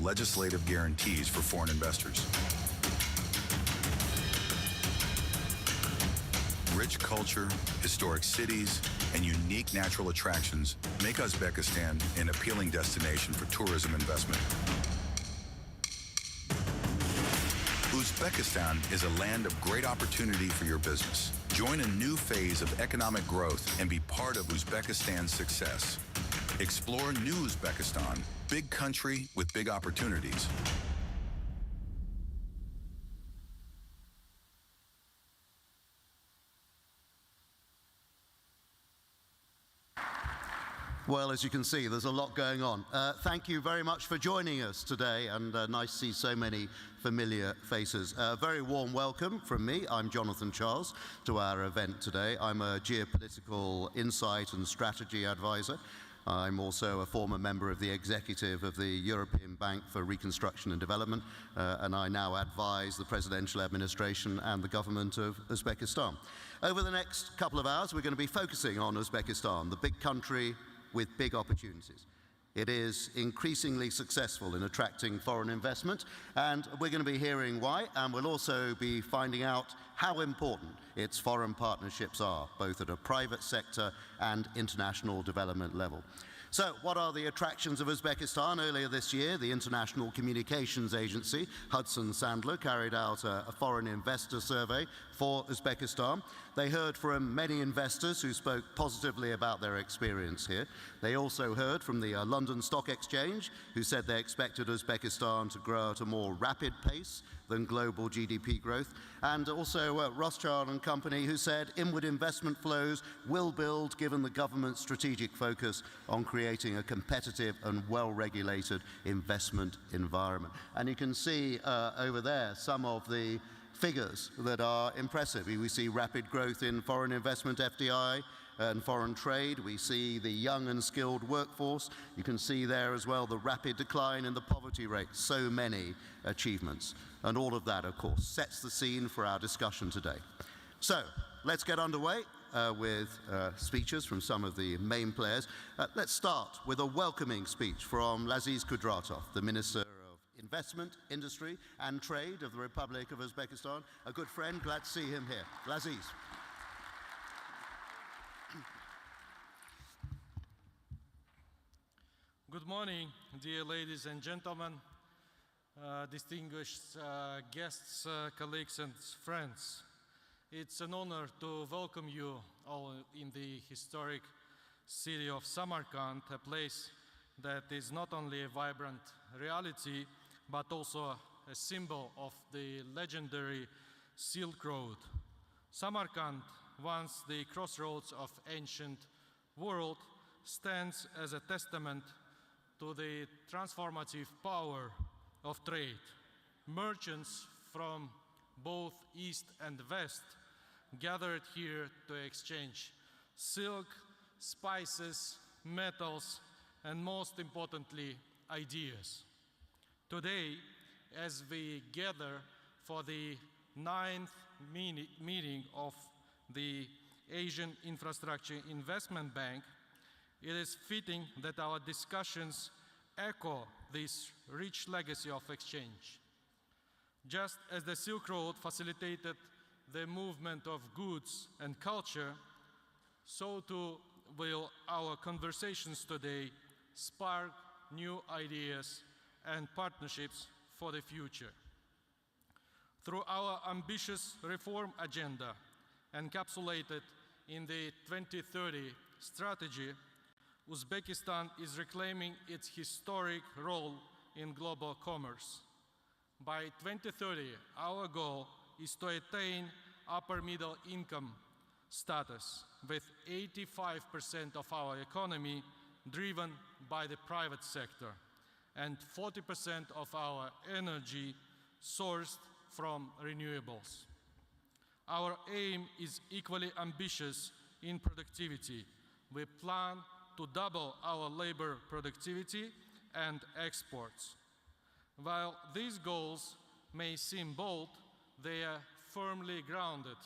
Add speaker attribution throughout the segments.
Speaker 1: legislative guarantees for foreign investors. Rich culture, historic cities, and unique natural attractions make Uzbekistan an appealing destination for tourism investment. Uzbekistan is a land of great opportunity for your business. Join a new phase of economic growth and be part of Uzbekistan's success. Explore new Uzbekistan, big country with big opportunities.
Speaker 2: Well, as you can see, there's a lot going on. Thank you very much for joining us today, and nice to see so many familiar faces. Very warm welcome from me. I'm Jonathan Charles to our event today. I'm a geopolitical insight and strategy advisor. I'm also a former member of the executive of the European Bank for Reconstruction and Development, and I now advise the presidential administration and the government of Uzbekistan. Over the next couple of hours, we're going to be focusing on Uzbekistan, the big country with big opportunities. It is increasingly successful in attracting foreign investment, and we're going to be hearing why, and we'll also be finding out how important its foreign partnerships are, both at a private sector and international development level. So, what are the attractions of Uzbekistan? Earlier this year, the International Communications Agency, Hudson Sandler, carried out a foreign investor survey for Uzbekistan. They heard from many investors who spoke positively about their experience here. They also heard from the London Stock Exchange, who said they expected Uzbekistan to grow at a more rapid pace than global GDP growth, and also Rothschild and Company, who said inward investment flows will build given the government's strategic focus on creating a competitive and well-regulated investment environment. And you can see over there some of the figures that are impressive. We see rapid growth in foreign investment, FDI, and foreign trade. We see the young and skilled workforce. You can see there as well the rapid decline in the poverty rate. So many achievements. And all of that, of course, sets the scene for our discussion today. So, let's get underway with speeches from some of the main players. Let's start with a welcoming speech from Laziz Kudratov, the Minister of Investment, Industry and Trade of the Republic of Uzbekistan. A good friend, glad to see him here. Laziz.
Speaker 3: Good morning, dear ladies and gentlemen, distinguished guests, colleagues and friends. It's an honor to welcome you all in the historic city of Samarkand, a place that is not only a vibrant reality, but also a symbol of the legendary Silk Road. Samarkand, once the crossroads of ancient world, stands as a testament to the transformative power of trade. Merchants from both East and West gathered here to exchange silk, spices, metals, and most importantly, ideas. Today, as we gather for the 9th meeting of the Asian Infrastructure Investment Bank, it is fitting that our discussions echo this rich legacy of exchange. Just as the Silk Road facilitated the movement of goods and culture, so too will our conversations today spark new ideas and partnerships for the future. Through our ambitious reform agenda encapsulated in the 2030 strategy, Uzbekistan is reclaiming its historic role in global commerce. By 2030, our goal is to attain upper middle income status, with 85% of our economy driven by the private sector and 40% of our energy sourced from renewables. Our aim is equally ambitious in productivity. We plan to double our labor productivity and exports. While these goals may seem bold, they are firmly grounded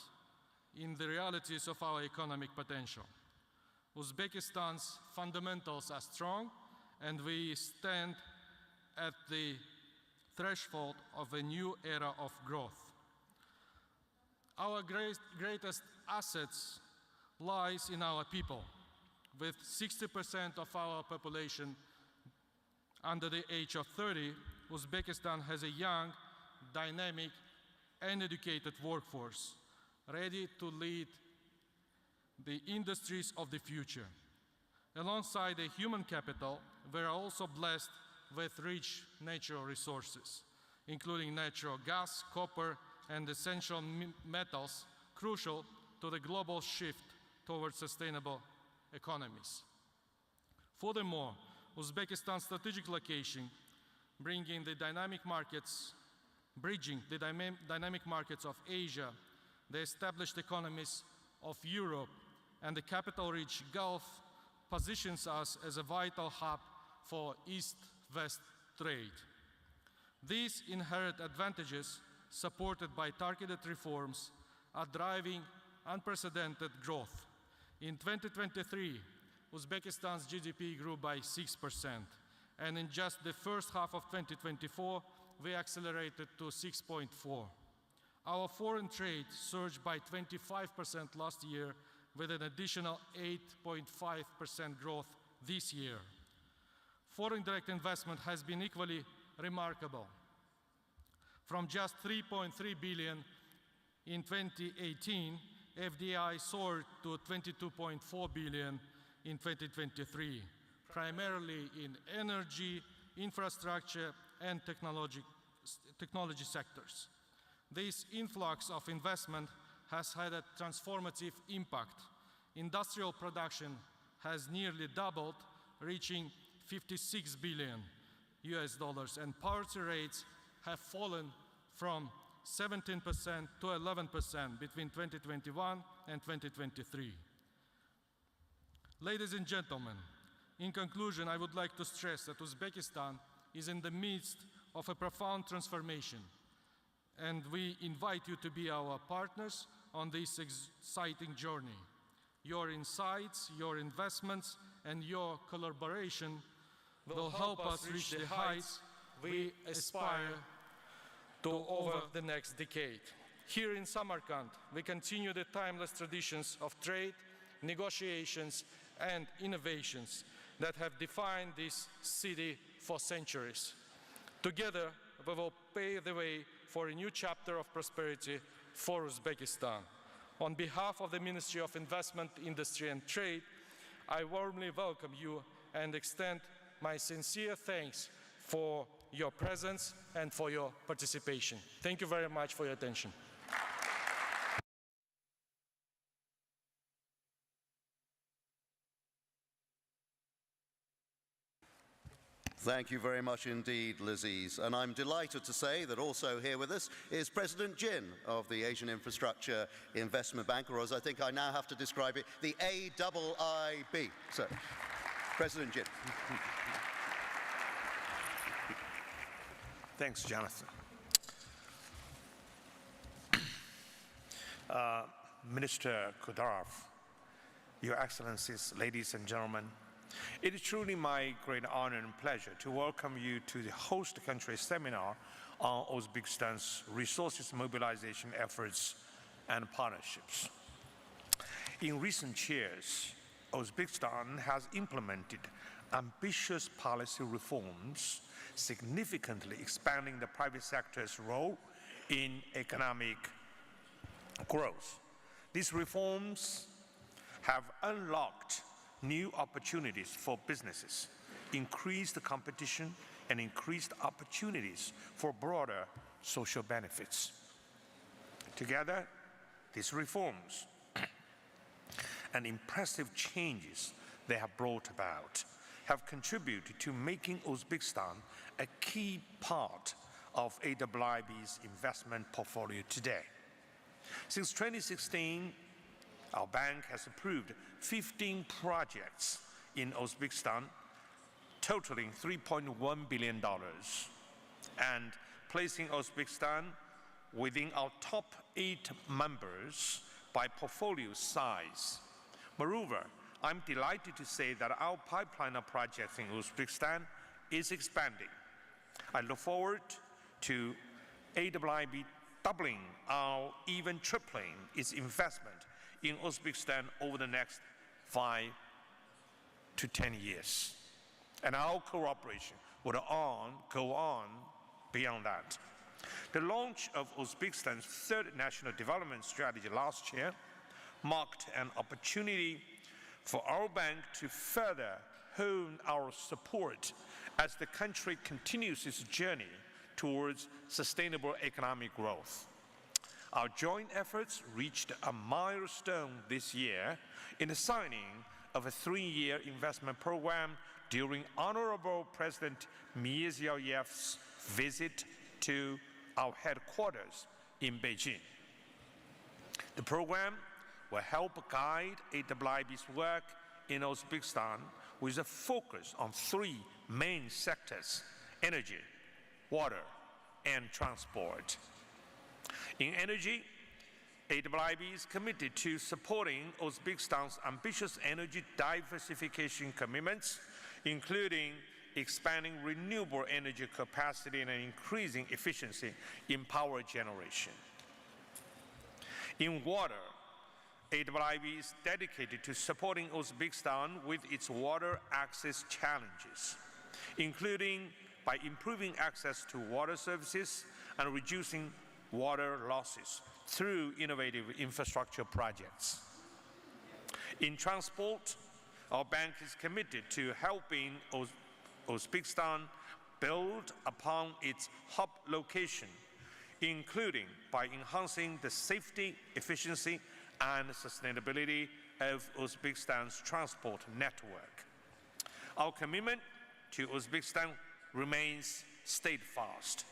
Speaker 3: in the realities of our economic potential. Uzbekistan's fundamentals are strong, and we stand at the threshold of a new era of growth. Our greatest assets lies in our people. With 60% of our population under the age of 30, Uzbekistan has a young, dynamic, and educated workforce, ready to lead the industries of the future. Alongside the human capital, we are also blessed with rich natural resources, including natural gas, copper, and essential metals, crucial to the global shift towards sustainable economies. Furthermore, Uzbekistan's strategic location, bridging the dynamic markets of Asia, the established economies of Europe, and the capital-rich Gulf, positions us as a vital hub for East-West trade. These inherent advantages, supported by targeted reforms, are driving unprecedented growth. In 2023, Uzbekistan's GDP grew by 6%, and in just the first half of 2024, we accelerated to 6.4%. Our foreign trade surged by 25% last year, with an additional 8.5% growth this year. Foreign direct investment has been equally remarkable. From just 3.3 billion in 2018, FDI soared to 22.4 billion in 2023, primarily in energy, infrastructure, and technology sectors. This influx of investment has had a transformative impact. Industrial production has nearly doubled, reaching $56 billion, and poverty rates have fallen from 17% to 11% between 2021 and 2023. Ladies and gentlemen, in conclusion, I would like to stress that Uzbekistan is in the midst of a profound transformation, and we invite you to be our partners on this exciting journey. Your insights, your investments, and your collaboration will help us reach the heights we aspire to over the next decade. Here in Samarkand, we continue the timeless traditions of trade, negotiations, and innovations that have defined this city for centuries. Together, we will pave the way for a new chapter of prosperity for Uzbekistan. On behalf of the Ministry of Investment, Industry and Trade, I warmly welcome you and extend my sincere thanks for your presence and for your participation. Thank you very much for your attention.
Speaker 2: Thank you very much indeed, Laziz. And I'm delighted to say that also here with us is President Jin of the Asian Infrastructure Investment Bank, or as I think I now have to describe it, the AIIB. So, President Jin.
Speaker 4: Thanks, Jonathan. Minister Kudarov, Your Excellencies, ladies and gentlemen, it is truly my great honor and pleasure to welcome you to the host country seminar on Uzbekistan's resources mobilization efforts and partnerships. In recent years, Uzbekistan has implemented ambitious policy reforms, significantly expanding the private sector's role in economic growth. These reforms have unlocked new opportunities for businesses, increased competition, and increased opportunities for broader social benefits. Together, these reforms and impressive changes they have brought about have contributed to making Uzbekistan a key part of AIIB's investment portfolio today. Since 2016, our bank has approved 15 projects in Uzbekistan, totaling $3.1 billion, and placing Uzbekistan within our top 8 members by portfolio size. Moreover, I'm delighted to say that our pipeline of projects in Uzbekistan is expanding. I look forward to AIIB doubling or even tripling its investment in Uzbekistan over the next 5 to 10 years. And our cooperation would go on beyond that. The launch of Uzbekistan's third national development strategy last year marked an opportunity for our bank to further hone our support as the country continues its journey towards sustainable economic growth. Our joint efforts reached a milestone this year in the signing of a 3-year investment program during Honorable President Mirziyoyev's visit to our headquarters in Beijing. The program will help guide AIIB's work in Uzbekistan with a focus on 3 main sectors: energy, water, and transport. In energy, AIIB is committed to supporting Uzbekistan's ambitious energy diversification commitments, including expanding renewable energy capacity and increasing efficiency in power generation. In water, AIIB is dedicated to supporting Uzbekistan with its water access challenges, including by improving access to water services and reducing water losses through innovative infrastructure projects. In transport, our bank is committed to helping Uzbekistan build upon its hub location, including by enhancing the safety, efficiency, and sustainability of Uzbekistan's transport network. Our commitment to Uzbekistan remains steadfast.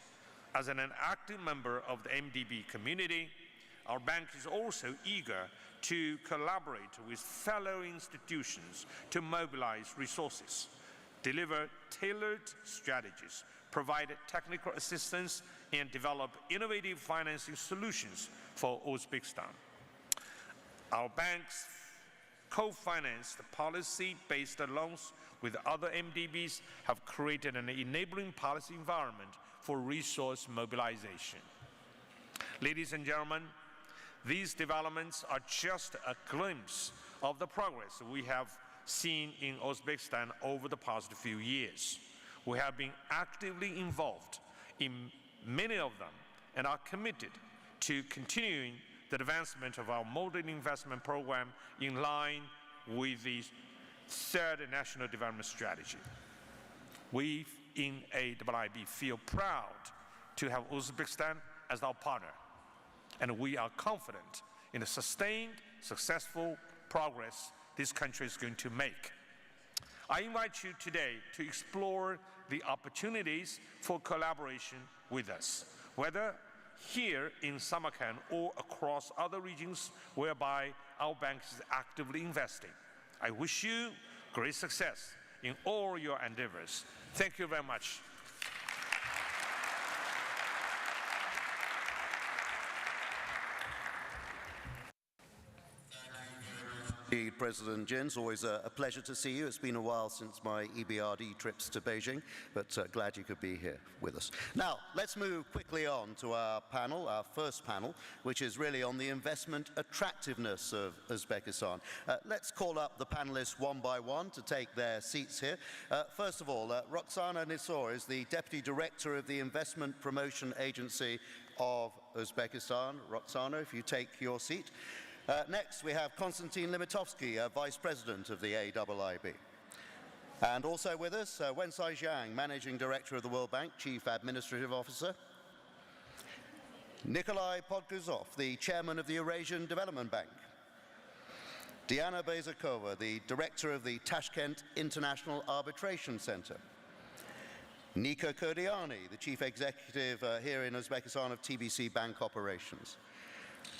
Speaker 4: As an active member of the MDB community, our bank is also eager to collaborate with fellow institutions to mobilize resources, deliver tailored strategies, provide technical assistance, and develop innovative financing solutions for Uzbekistan. Our bank's co-financed policy-based loans with other MDBs have created an enabling policy environment for resource mobilization. Ladies and gentlemen, these developments are just a glimpse of the progress we have seen in Uzbekistan over the past few years. We have been actively involved in many of them and are committed to continuing the advancement of our modern investment program in line with the third national development strategy. We in AIIB feel proud to have Uzbekistan as our partner, and we are confident in the sustained, successful progress this country is going to make. I invite you today to explore the opportunities for collaboration with us, whether here in Samarkand or across other regions whereby our bank is actively investing. I wish you great success in all your endeavors. Thank you very much.
Speaker 2: President Jin, it's always a pleasure to see you. It's been a while since my EBRD trips to Beijing, but glad you could be here with us. Now, let's move quickly on to our panel, our first panel, which is really on the investment attractiveness of Uzbekistan. Let's call up the panelists one by one to take their seats here. First of all, Roxana Nisor is the Deputy Director of the Investment Promotion Agency of Uzbekistan. Roxana, if you take your seat. Next, we have Konstantin Limitovsky, Vice President of the AIIB. And also with us, Wensai Zhang, Managing Director of the World Bank, Chief Administrative Officer. Nikolai Podguzov, the Chairman of the Eurasian Development Bank. Diana Bezakova, the Director of the Tashkent International Arbitration Center. Nika Kurdiani, the Chief Executive here in Uzbekistan of TBC Bank Operations.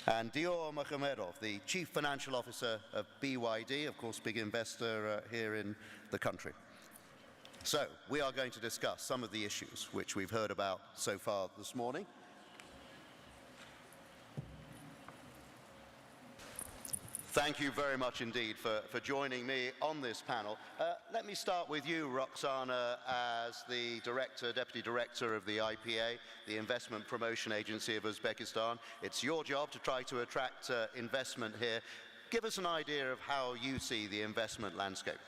Speaker 2: And Dior Makhomedov, the Chief Financial Officer of BYD, of course, big investor here in the country. So, we are going to discuss some of the issues which we've heard about so far this morning. Thank you very much indeed for joining me on this panel. Let me start with you, Roxana, as the Deputy Director of the IPA, the Investment Promotion Agency of Uzbekistan. It's your job to try to attract investment here. Give us an idea of how you see the investment landscape.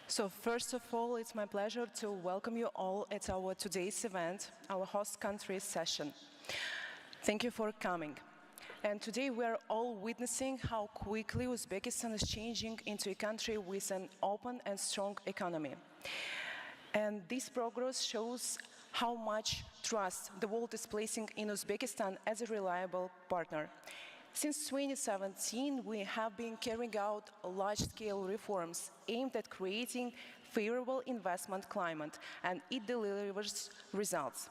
Speaker 5: So first of all, it's my pleasure to welcome you all at our today's event, our host country session. Thank you for coming. And today we are all witnessing how quickly Uzbekistan is changing into a country with an open and strong economy. And this progress shows how much trust the world is placing in Uzbekistan as a reliable partner. Since 2017, we have been carrying out large-scale reforms aimed at creating favorable investment climate, and it delivers results.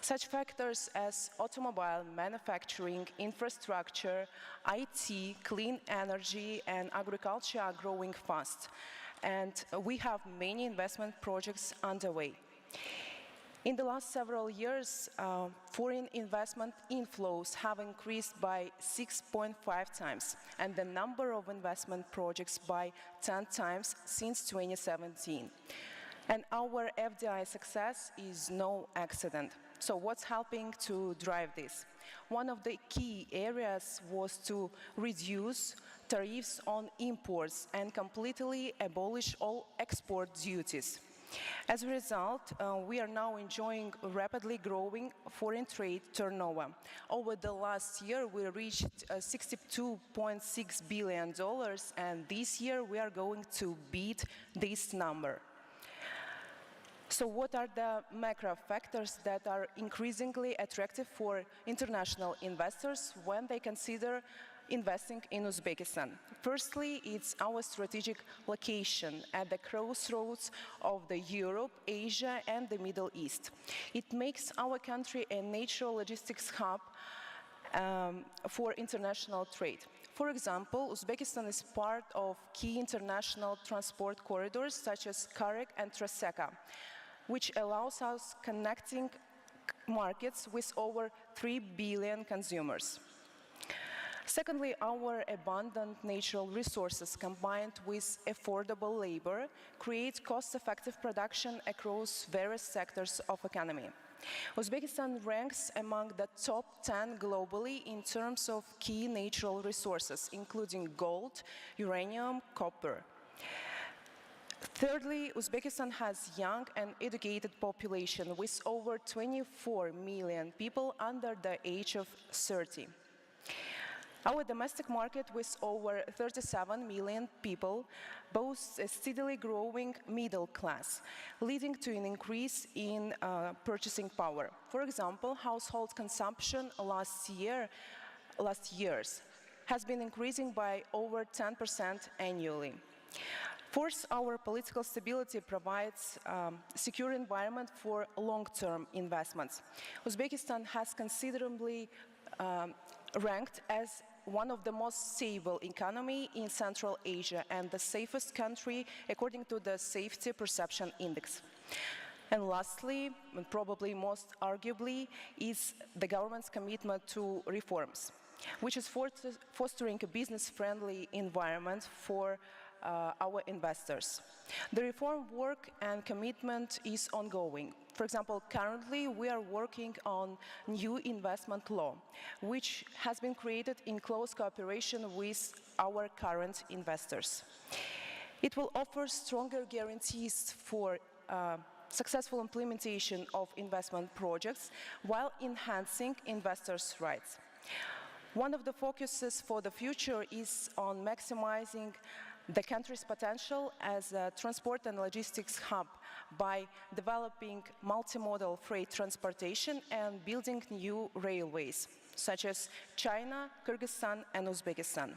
Speaker 5: Such factors as automobile manufacturing, infrastructure, IT, clean energy, and agriculture are growing fast, and we have many investment projects underway. In the last several years, foreign investment inflows have increased by 6.5 times, and the number of investment projects by 10 times since 2017. And our FDI success is no accident. So what's helping to drive this? One of the key areas was to reduce tariffs on imports and completely abolish all export duties. As a result, we are now enjoying rapidly growing foreign trade turnover. Over the last year, we reached $62.6 billion, and this year we are going to beat this number. So what are the macro factors that are increasingly attractive for international investors when they consider investing in Uzbekistan? Firstly, it's our strategic location at the crossroads of the Europe, Asia, and the Middle East. It makes our country a natural logistics hub for international trade. For example, Uzbekistan is part of key international transport corridors such as Karek and Traseka, which allows us connecting markets with over 3 billion consumers. Secondly, our abundant natural resources combined with affordable labor create cost-effective production across various sectors of economy. Uzbekistan ranks among the top 10 globally in terms of key natural resources, including gold, uranium, copper. Thirdly, Uzbekistan has young and educated population with over 24 million people under the age of 30. Our domestic market with over 37 million people boasts a steadily growing middle class, leading to an increase in purchasing power. For example, household consumption last years has been increasing by over 10% annually. Fourth, our political stability provides a secure environment for long-term investments. Uzbekistan has considerably ranked as one of the most stable economies in Central Asia and the safest country according to the Safety Perception Index. And lastly, and probably most arguably, is the government's commitment to reforms, which is fostering a business-friendly environment for our investors. The reform work and commitment is ongoing. For example, currently we are working on new investment law, which has been created in close cooperation with our current investors. It will offer stronger guarantees for successful implementation of investment projects while enhancing investors' rights. One of the focuses for the future is on maximizing the country's potential as a transport and logistics hub by developing multimodal freight transportation and building new railways, such as China, Kyrgyzstan, and Uzbekistan.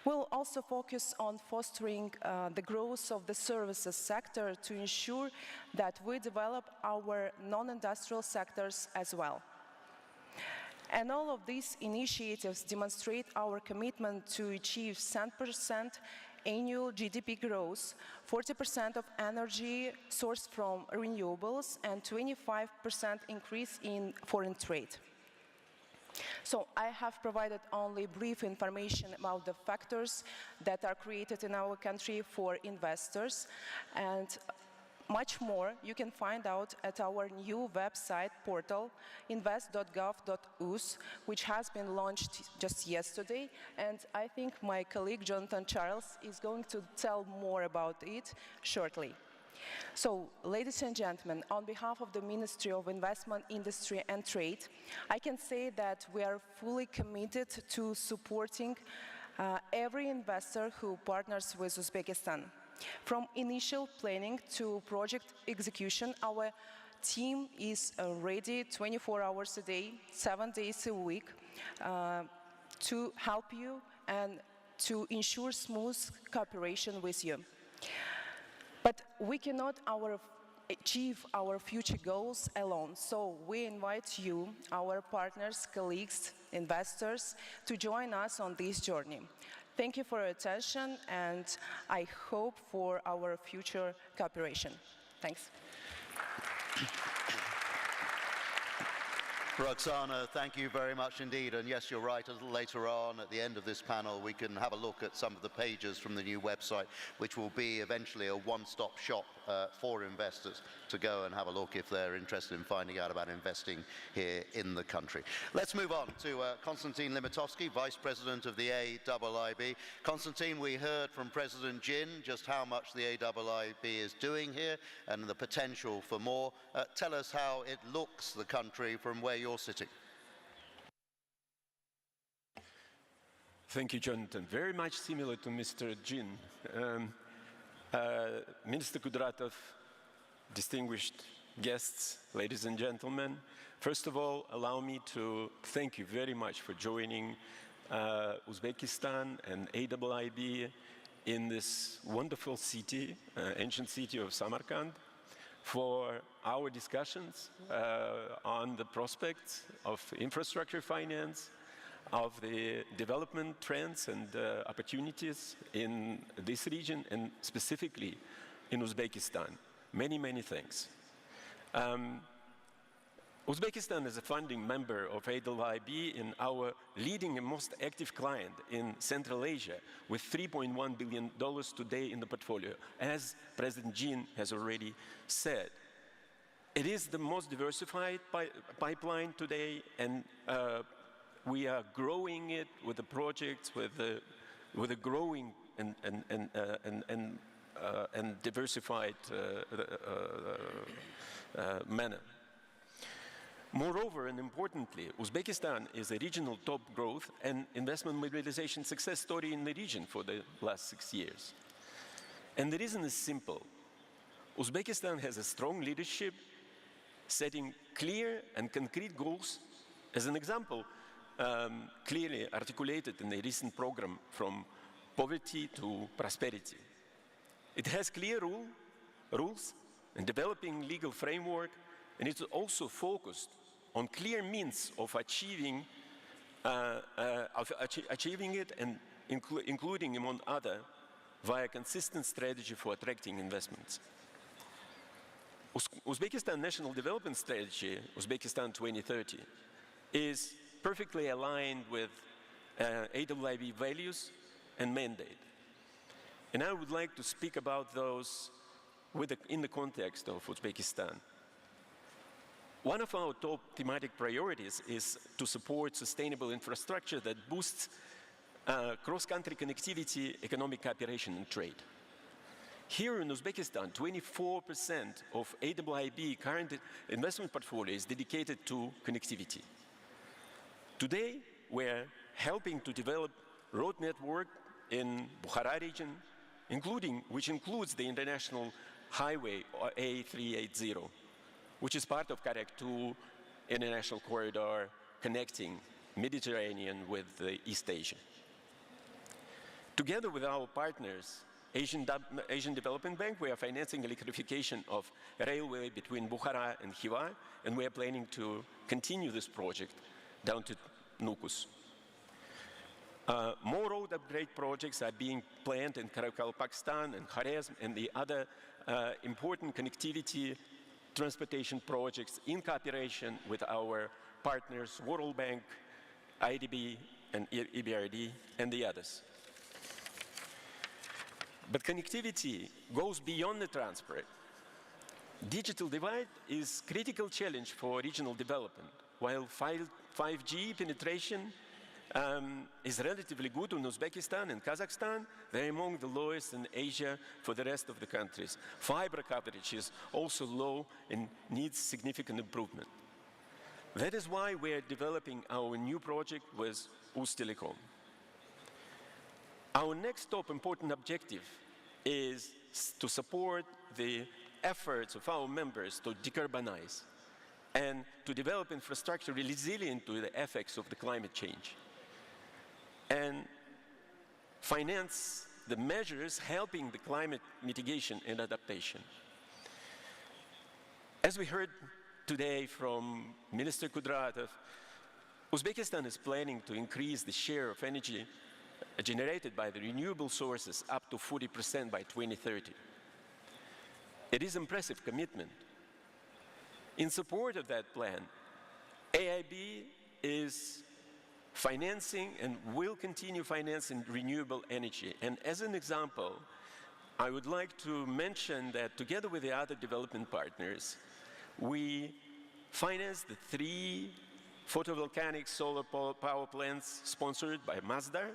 Speaker 5: We'll also focus on fostering the growth of the services sector to ensure that we develop our non-industrial sectors as well. And all of these initiatives demonstrate our commitment to achieve 10% annual GDP growth, 40% of energy sourced from renewables, and 25% increase in foreign trade. So I have provided only brief information about the factors that are created in our country for investors, and much more you can find out at our new website portal, invest.gov.uz, which has been launched just yesterday, and I think my colleague Jonathan Charles is going to tell more about it shortly. So, ladies and gentlemen, on behalf of the Ministry of Investment, Industry and Trade, I can say that we are fully committed to supporting every investor who partners with Uzbekistan. From initial planning to project execution, our team is ready 24 hours a day, 7 days a week, to help you and to ensure smooth cooperation with you. But we cannot achieve our future goals alone, so we invite you, our partners, colleagues, investors, to join us on this journey. Thank you for your attention, and I hope for our future cooperation. Thanks.
Speaker 2: Roxana, thank you very much indeed. And yes, you're right, a little later on at the end of this panel, we can have a look at some of the pages from the new website, which will be eventually a one-stop shop for investors to go and have a look if they're interested in finding out about investing here in the country. Let's move on to Konstantin Limitovsky, Vice President of the AIIB. Konstantin, we heard from President Jin just how much the AIIB is doing here and the potential for more. Tell us how it looks, the country, from where you're sitting.
Speaker 6: Thank you, Jonathan. Very much similar to Mr. Jin. Minister Kudratov, distinguished guests, ladies and gentlemen, first of all, allow me to thank you very much for joining Uzbekistan and AIIB in this wonderful city, ancient city of Samarkand, for our discussions on the prospects of infrastructure finance, of the development trends and opportunities in this region and specifically in Uzbekistan. Many, many thanks. Uzbekistan is a founding member of AIIB and our leading and most active client in Central Asia, with $3.1 billion today in the portfolio, as President Jin has already said. It is the most diversified pipeline today, and we are growing it with the projects with a growing and diversified manner. Moreover, and importantly, Uzbekistan is a regional top growth and investment mobilization success story in the region for the last 6 years. And the reason is simple. Uzbekistan has a strong leadership, setting clear and concrete goals. As an example, clearly articulated in the recent program From Poverty to Prosperity. It has clear rules and developing legal framework, and it's also focused on clear means of achieving it, and including, among other, via consistent strategy for attracting investments. Uzbekistan National Development Strategy, Uzbekistan 2030, is perfectly aligned with AIIB values and mandate. And I would like to speak about those in the context of Uzbekistan. One of our top thematic priorities is to support sustainable infrastructure that boosts cross-country connectivity, economic cooperation, and trade. Here in Uzbekistan, 24% of AIIB current investment portfolio is dedicated to connectivity. Today, we're helping to develop road network in Bukhara region, which includes the international highway A380, which is part of Karak-2 international corridor connecting Mediterranean with East Asia. Together with our partners, Asian Development Bank, we are financing electrification of railway between Bukhara and Khiva, and we are planning to continue this project down to Nukus. More road upgrade projects are being planned in Karakalpakstan and Khwarezm and the other important connectivity transportation projects in cooperation with our partners, World Bank, IDB and EBRD, and the others. But connectivity goes beyond the transport. Digital divide is a critical challenge for regional development. While 5G penetration is relatively good in Uzbekistan and Kazakhstan, they're among the lowest in Asia for the rest of the countries. Fiber coverage is also low and needs significant improvement. That is why we are developing our new project with Uztelecom. Our next top important objective is to support the efforts of our members to decarbonize and to develop infrastructure resilient to the effects of the climate change, and finance the measures helping the climate mitigation and adaptation. As we heard today from Minister Kudratov, Uzbekistan is planning to increase the share of energy generated by the renewable sources up to 40% by 2030. It is an impressive commitment. In support of that plan, AIB is financing and will continue financing renewable energy. And as an example, I would like to mention that together with the other development partners, we financed the 3 photovoltaic solar power plants sponsored by Masdar.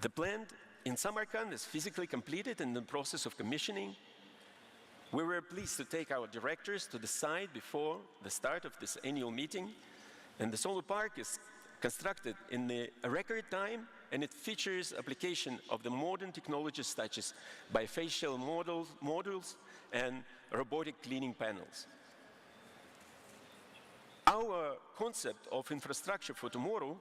Speaker 6: The plant in Samarkand is physically completed and in the process of commissioning. We were pleased to take our directors to the site before the start of this annual meeting, and the solar park is constructed in a record time, and it features application of the modern technologies such as bifacial modules and robotic cleaning panels. Our concept of infrastructure for tomorrow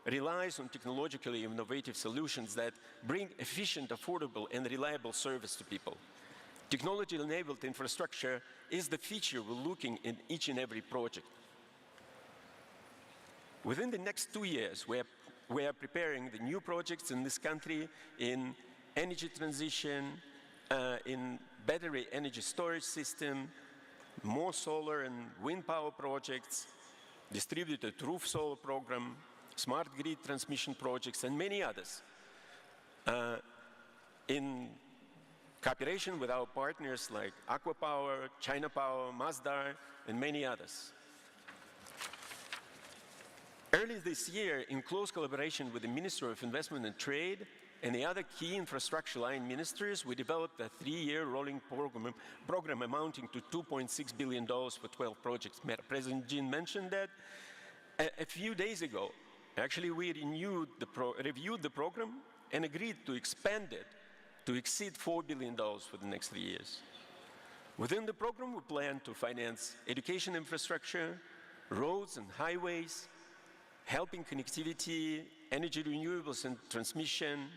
Speaker 6: relies on technologically innovative solutions that bring efficient, affordable, and reliable service to people. Technology-enabled infrastructure is the feature we're looking in each and every project. Within the next 2 years, we are preparing the new projects in this country in energy transition, in battery energy storage system, more solar and wind power projects, distributed roof solar program, smart grid transmission projects, and many others. In cooperation with our partners like Aqua Power, China Power, Masdar, and many others. Early this year, in close collaboration with the Ministry of Investment and Trade and the other key infrastructure line ministers, we developed a 3-year rolling program amounting to $2.6 billion for 12 projects. President Jin mentioned that a few days ago. Actually, we reviewed the program and agreed to expand it to exceed $4 billion for the next 3 years. Within the program, we plan to finance education infrastructure, roads and highways, helping connectivity, energy renewables and transmission,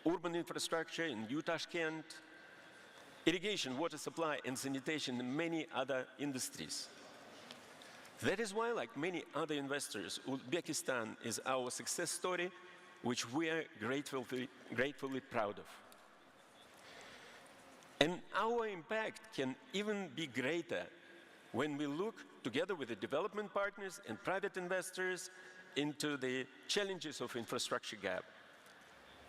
Speaker 6: urban infrastructure in New Tashkent, irrigation, water supply and sanitation, and many other industries. That is why, like many other investors, Uzbekistan is our success story, which we are gratefully proud of. And our impact can even be greater when we look together with the development partners and private investors into the challenges of infrastructure gap.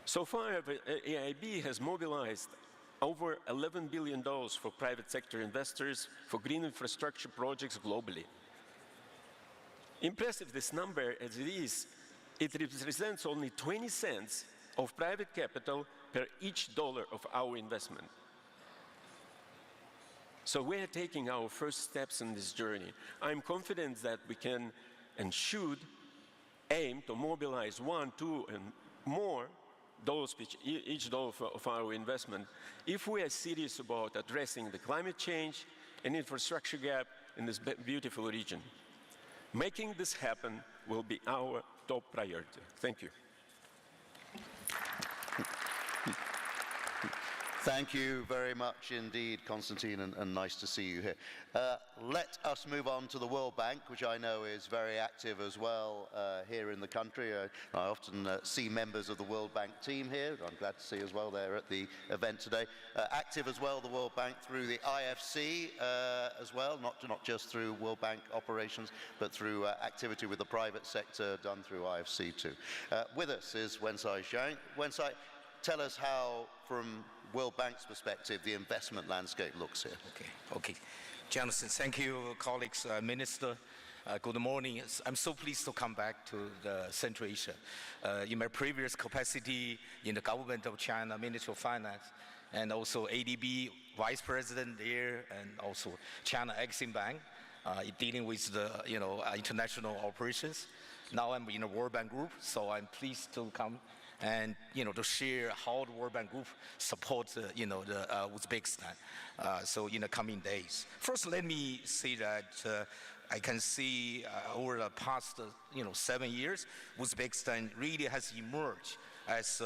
Speaker 6: So far, AIB has mobilized over $11 billion for private sector investors for green infrastructure projects globally. Impressive this number as it is, it represents only 20 cents of private capital per each dollar of our investment. So we are taking our first steps in this journey. I'm confident that we can and should aim to mobilize 1, 2, and more dollars each dollar of our investment if we are serious about addressing the climate change and infrastructure gap in this beautiful region. Making this happen will be our top priority. Thank you.
Speaker 2: Thank you very much indeed, Konstantin, and nice to see you here. Let us move on to the World Bank, which I know is very active as well here in the country. I often see members of the World Bank team here. I'm glad to see as well they're at the event today. Active as well, the World Bank, through the IFC as well, not just through World Bank operations, but through activity with the private sector done through IFC too. With us is Wensai Zhang. Wensai, tell us how, from World Bank's perspective, the investment landscape looks here.
Speaker 7: Okay. Jonathan, thank you, colleagues, Minister. Good morning. I'm so pleased to come back to the Central Asia. In my previous capacity in the government of China, Ministry of Finance, and also ADB Vice President there, and also China Exim Bank, dealing with the international operations. Now I'm in the World Bank Group, so I'm pleased to come and to share how the World Bank Group supports the Uzbekistan. So in the coming days, first let me say that I can see over the past 7 years, Uzbekistan really has emerged as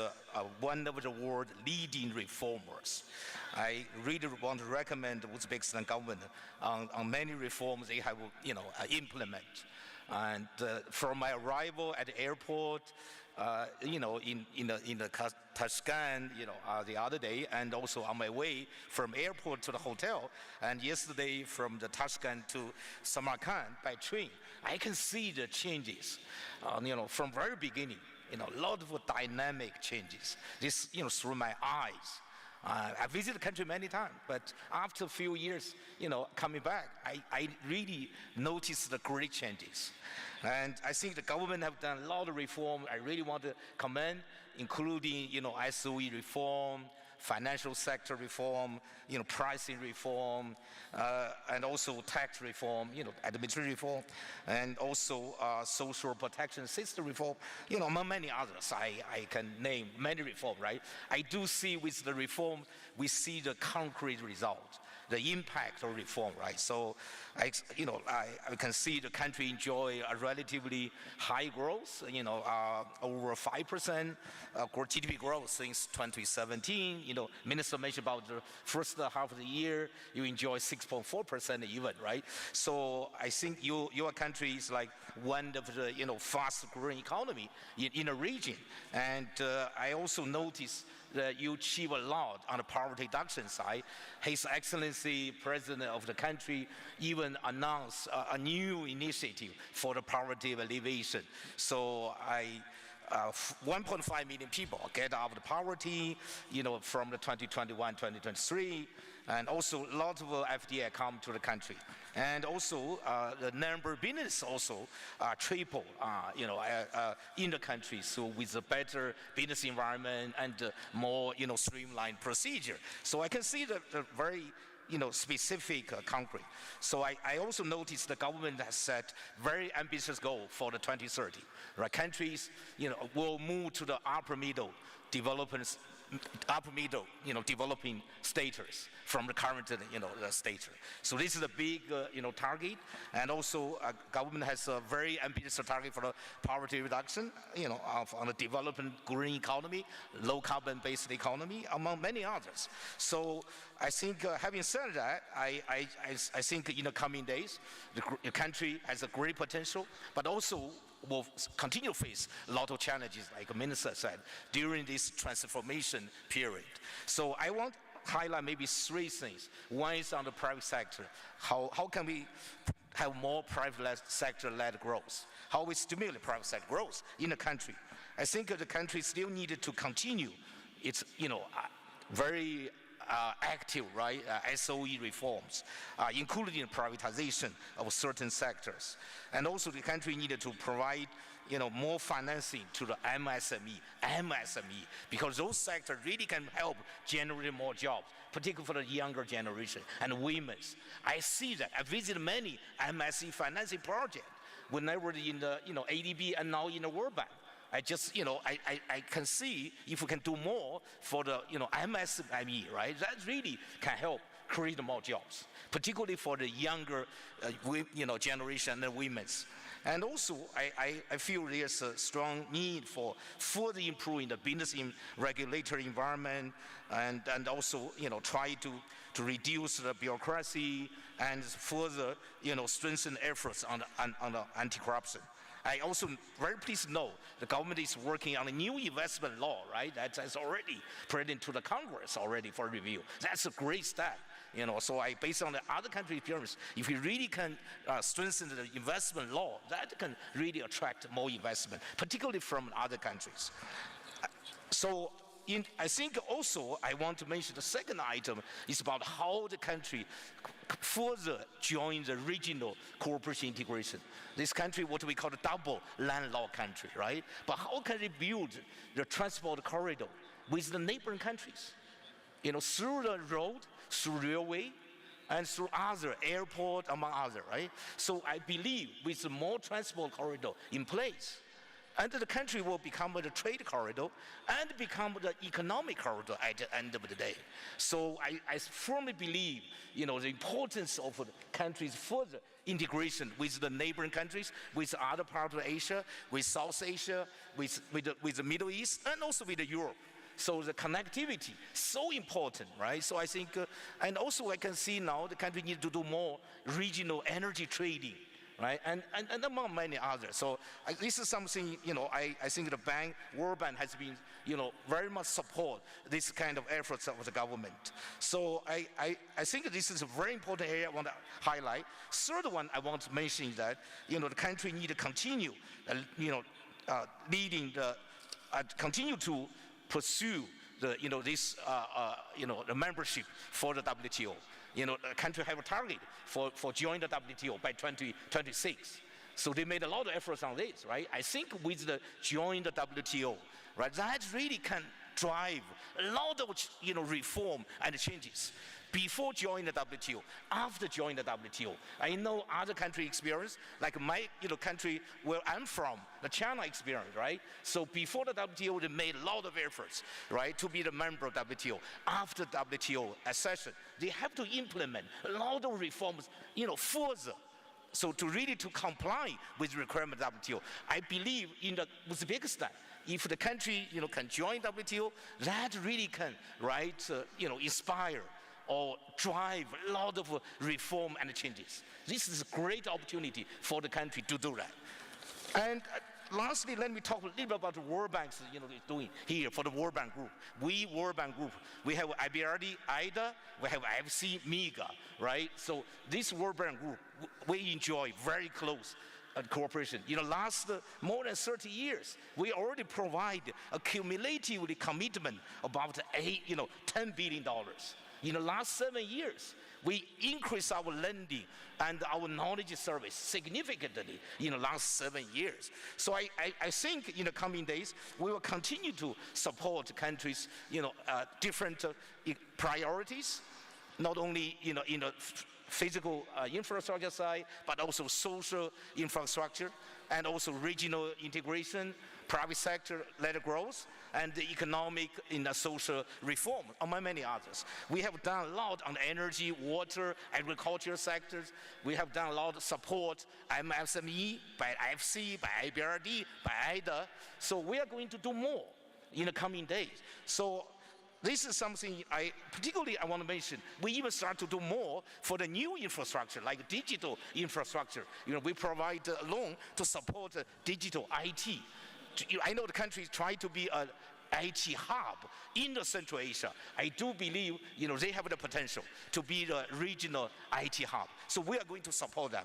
Speaker 7: one of the world's leading reformers. I really want to recommend the Uzbekistan government on many reforms they have implement. And from my arrival at the airport, in the Tashkent, the other day, and also on my way from airport to the hotel, and yesterday from the Tashkent to Samarkand by train, I can see the changes, from very beginning, a lot of dynamic changes. This, through my eyes. I visited the country many times, but after a few years, coming back, I really noticed the great changes. And I think the government have done a lot of reform. I really want to commend, including, SOE reform, financial sector reform, pricing reform, and also tax reform, administrative reform, and also social protection system reform, among many others. I can name many reforms, right? I do see with the reform, we see the concrete result, the impact of reform, right? So, I can see the country enjoy a relatively high growth, over 5% GDP growth since 2017. Minister mentioned about the first half of the year, you enjoy 6.4% even, right? So I think your country is like one of the, fast-growing economy in the region. And I also noticed that you achieve a lot on the poverty reduction side. His Excellency, President of the country, even announced a new initiative for the poverty alleviation. So 1.5 million people get out of the poverty, from the 2021-2023, and also a lot of FDI come to the country. And also the number of business also triple, in the country. So with a better business environment and more, streamlined procedure. So I can see the very, specific concrete. So I also noticed the government has set very ambitious goal for the 2030. Right, countries, will move to the upper middle developing status from the current, status. So this is a big, target, and also government has a very ambitious target for the poverty reduction, on the developing green economy, low carbon-based economy, among many others. So I think, having said that, I think in the coming days, the country has a great potential, but also will continue to face a lot of challenges, like the Minister said, during this transformation period. So I want to highlight maybe 3 things. One is on the private sector. How can we have more private sector-led growth? How we stimulate private sector growth in the country? I think the country still needed to continue its, very active, right, SOE reforms, including privatization of certain sectors. And also the country needed to provide, more financing to the MSME, because those sectors really can help generate more jobs, particularly for the younger generation and women. I see that. I visited many MSE financing projects when I was in the, ADB and now in the World Bank. I just, I can see if we can do more for the, MSME, right? That really can help create more jobs, particularly for the younger, generation and women. And also, I feel there's a strong need for further improving the business regulatory environment, and also, try to reduce the bureaucracy and further, strengthen efforts on the anti-corruption. I also very pleased to know the government is working on a new investment law, right? That's already presented to the Congress already for review. That's a great step. So based on the other country experience, if we really can strengthen the investment law, that can really attract more investment, particularly from other countries. So I think also I want to mention the second item is about how the country further join the regional cooperation integration. This country, what we call a double landlocked country, right? But how can we build the transport corridor with the neighboring countries? Through the road, through railway, and through other airport, among other, right? So I believe with more transport corridor in place, and the country will become the trade corridor and become the economic corridor at the end of the day. So I firmly believe, the importance of the country's further integration with the neighboring countries, with other parts of Asia, with South Asia, with the Middle East, and also with Europe. So the connectivity, so important, right? So I think, and also I can see now the country needs to do more regional energy trading, right? And among many others. So this is something, I think the World Bank has been, very much support this kind of efforts of the government. So I think this is a very important area I want to highlight. Third one I want to mention is that, the country need to continue, leading the, continue to pursue the, the membership for the WTO. The country have a target for joining the WTO by 2026. So they made a lot of efforts on this, right? I think with the join the WTO, right, that really can drive a lot of, reform and changes. Before joining the WTO, after joining the WTO. I know other country experience, like my country where I'm from, the China experience, right? So before the WTO, they made a lot of efforts, right, to be the member of WTO. After WTO accession, they have to implement a lot of reforms, further. So to really to comply with the requirement of WTO, I believe in the Uzbekistan, if the country, can join WTO, that really can, right, inspire or drive a lot of reform and changes. This is a great opportunity for the country to do that. And lastly, let me talk a little bit about the World Bank's doing here for the World Bank Group. We, World Bank Group, we have IBRD, IDA, we have FC, MIGA, right? So this World Bank Group, we enjoy very close cooperation. Last more than 30 years, we already provide a cumulatively commitment about $10 billion. In the last 7 years, we increased our lending and our knowledge service significantly in the last 7 years. So I think in the coming days, we will continue to support countries, different priorities, not only in the physical infrastructure side, but also social infrastructure, and also regional integration, private sector-led growth, and the economic and social reform, among many others. We have done a lot on energy, water, agriculture sectors. We have done a lot of support, MSME, by IFC, by IBRD, by IDA. So we are going to do more in the coming days. So this is something I want to mention. We even start to do more for the new infrastructure, like digital infrastructure. We provide a loan to support digital IT. I know the country try to be an IT hub in the Central Asia. I do believe, they have the potential to be the regional IT hub. So we are going to support them.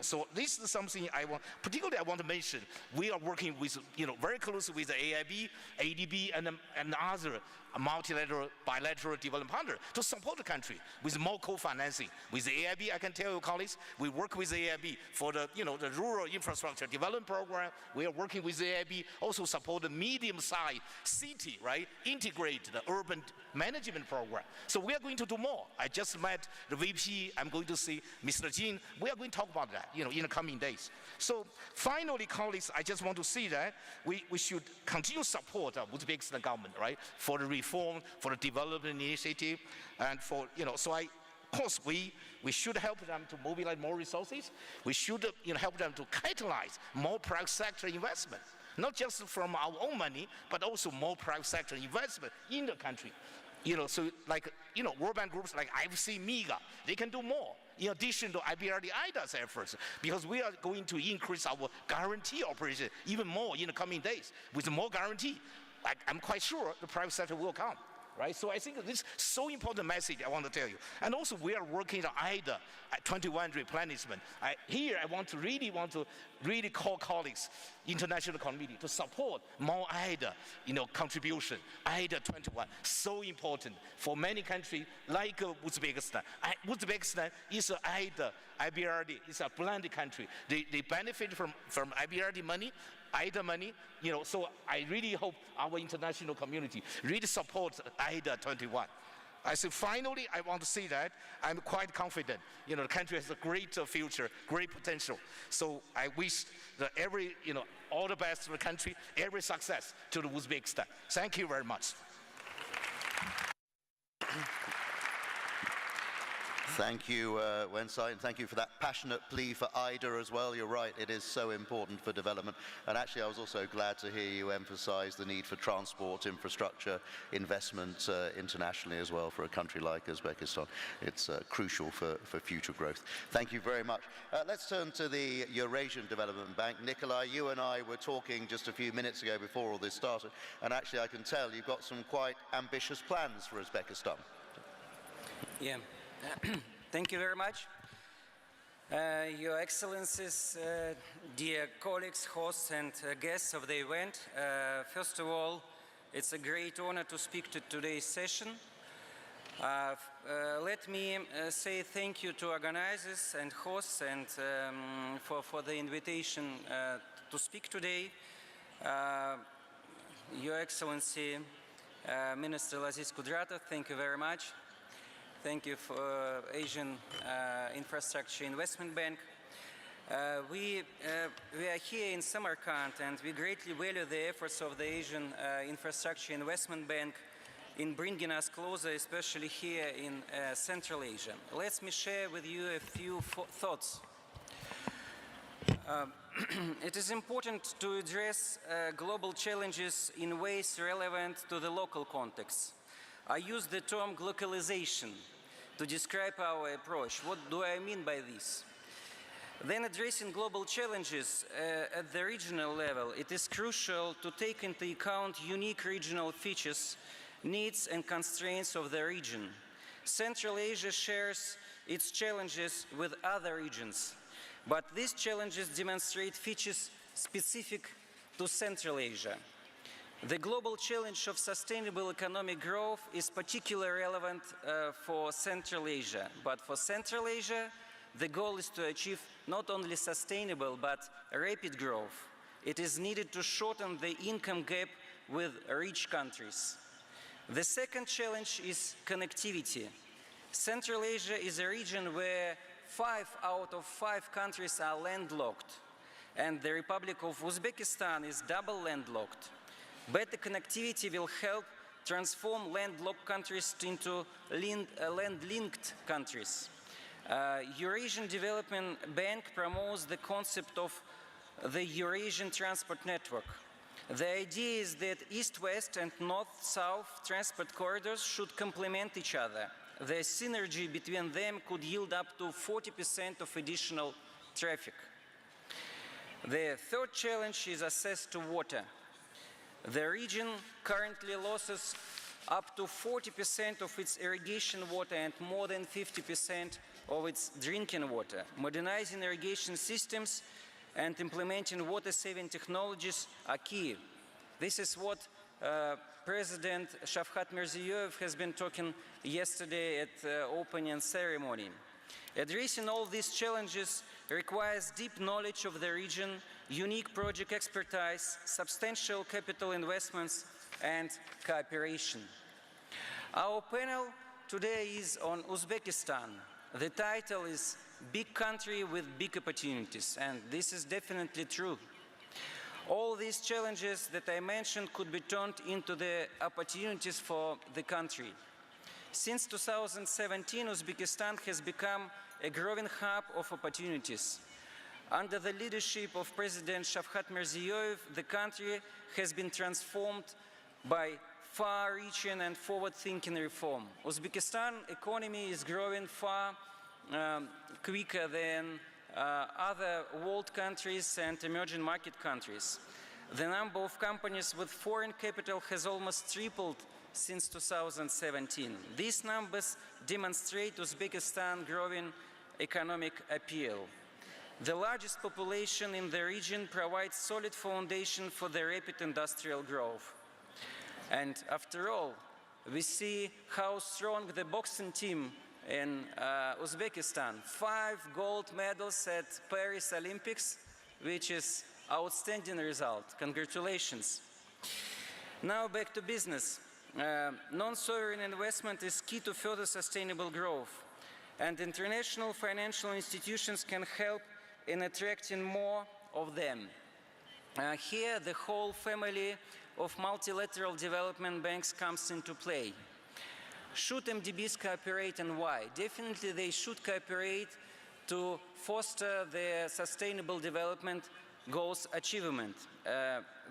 Speaker 7: So this is something I want to mention. We are working with, very closely with the AIB, ADB, and other multilateral, bilateral development partners to support the country with more co-financing. With the AIB, I can tell you, colleagues, we work with the AIB for the, the rural infrastructure development program. We are working with the AIB, also support the medium-sized city, right? Integrate the urban management program. So we are going to do more. I just met the VP. I'm going to see Mr. Jin. We are going to talk about that, in the coming days. So finally, colleagues, I just want to see that we should continue support Uzbekistan government, right, for the reform, for the development initiative, and for, so I course, we should help them to mobilize more resources. We should help them to catalyze more private sector investment, not just from our own money, but also more private sector investment in the country. So like, World Bank groups like IFC, MIGA, they can do more in addition to IBRD IDA's efforts, because we are going to increase our guarantee operation even more in the coming days. With more guarantee, I'm quite sure the private sector will come. Right? So I think this is so important message I want to tell you. And also we are working on IDA 21 replenishment. Here I want to really call colleagues, international community, to support more IDA contribution. IDA 21, so important for many countries like Uzbekistan. Uzbekistan is an IDA, IBRD, it's a blended country. They benefit from IBRD money, IDA money, so I really hope our international community really supports IDA 21. I say finally, I want to say that I'm quite confident, the country has a great future, great potential. So I wish that all the best to the country, every success to the Uzbekistan. Thank you very much.
Speaker 2: Thank you, Wensai, and thank you for that passionate plea for IDA as well. You're right, it is so important for development. And actually, I was also glad to hear you emphasize the need for transport, infrastructure, investment internationally as well for a country like Uzbekistan. It's crucial for future growth. Thank you very much. Let's turn to the Eurasian Development Bank. Nikolai, you and I were talking just a few minutes ago before all this started, and actually I can tell you've got some quite ambitious plans for Uzbekistan.
Speaker 8: Yeah. Thank you very much. Your Excellencies, dear colleagues, hosts and guests of the event, first of all, it's a great honor to speak to today's session. Let me say thank you to organizers and hosts and for the invitation to speak today. Your Excellency, Minister Laziz Kudratov, thank you very much. Thank you for Asian Infrastructure Investment Bank. We are here in Samarkand, and we greatly value the efforts of the Asian Infrastructure Investment Bank in bringing us closer, especially here in Central Asia. Let me share with you a few thoughts. It is important to address global challenges in ways relevant to the local context. I use the term glocalization to describe our approach. What do I mean by this? Then addressing global challenges at the regional level, it is crucial to take into account unique regional features, needs and constraints of the region. Central Asia shares its challenges with other regions, but these challenges demonstrate features specific to Central Asia. The global challenge of sustainable economic growth is particularly relevant for Central Asia. But for Central Asia, the goal is to achieve not only sustainable but rapid growth. It is needed to shorten the income gap with rich countries. The second challenge is connectivity. Central Asia is a region where 5 out of 5 countries are landlocked, and the Republic of Uzbekistan is double landlocked. Better connectivity will help transform landlocked countries into land-linked countries. Eurasian Development Bank promotes the concept of the Eurasian Transport Network. The idea is that east-west and north-south transport corridors should complement each other. The synergy between them could yield up to 40% of additional traffic. The third challenge is access to water. The region currently loses up to 40% of its irrigation water and more than 50% of its drinking water. Modernizing irrigation systems and implementing water-saving technologies are key. This is what President Shavkat Mirziyoyev has been talking yesterday at the opening ceremony. Addressing all these challenges requires deep knowledge of the region, unique project expertise, substantial capital investments, and cooperation. Our panel today is on Uzbekistan. The title is Big Country with Big Opportunities, and this is definitely true. All these challenges that I mentioned could be turned into the opportunities for the country. Since 2017, Uzbekistan has become a growing hub of opportunities. Under the leadership of President Shavkat Mirziyoyev, the country has been transformed by far-reaching and forward-thinking reform. Uzbekistan economy is growing far quicker than other world countries and emerging market countries. The number of companies with foreign capital has almost tripled since 2017. These numbers demonstrate Uzbekistan's growing economic appeal. The largest population in the region provides solid foundation for the rapid industrial growth. And after all, we see how strong the boxing team in Uzbekistan, 5 gold medals at Paris Olympics, which is outstanding result. Congratulations. Now back to business. Non-sovereign investment is key to further sustainable growth, and international financial institutions can help in attracting more of them. Here, the whole family of multilateral development banks comes into play. Should MDBs cooperate and why? Definitely they should cooperate to foster the sustainable development goals achievement.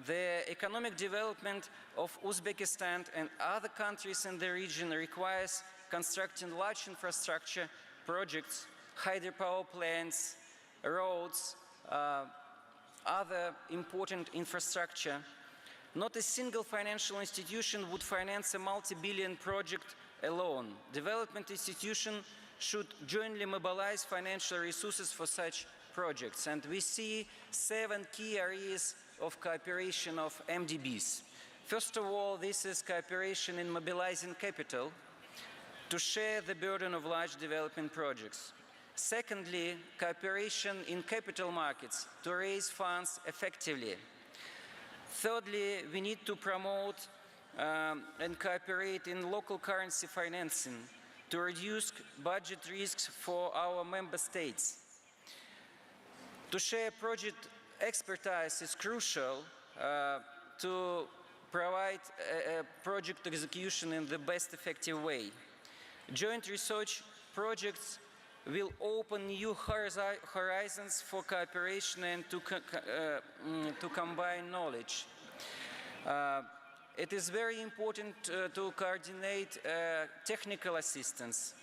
Speaker 8: The economic development of Uzbekistan and other countries in the region requires constructing large infrastructure projects, hydropower plants, roads, other important infrastructure. Not a single financial institution would finance a multi-billion project alone. Development institutions should jointly mobilize financial resources for such projects. And we see 7 key areas of cooperation of MDBs. First of all, this is cooperation in mobilizing capital to share the burden of large development projects. Secondly, cooperation in capital markets to raise funds effectively. Thirdly, we need to promote and cooperate in local currency financing to reduce budget risks for our member states. To share project expertise is crucial to provide project execution in the best effective way. Joint research projects will open new horizons for cooperation and to combine knowledge. It is very important to coordinate technical assistance,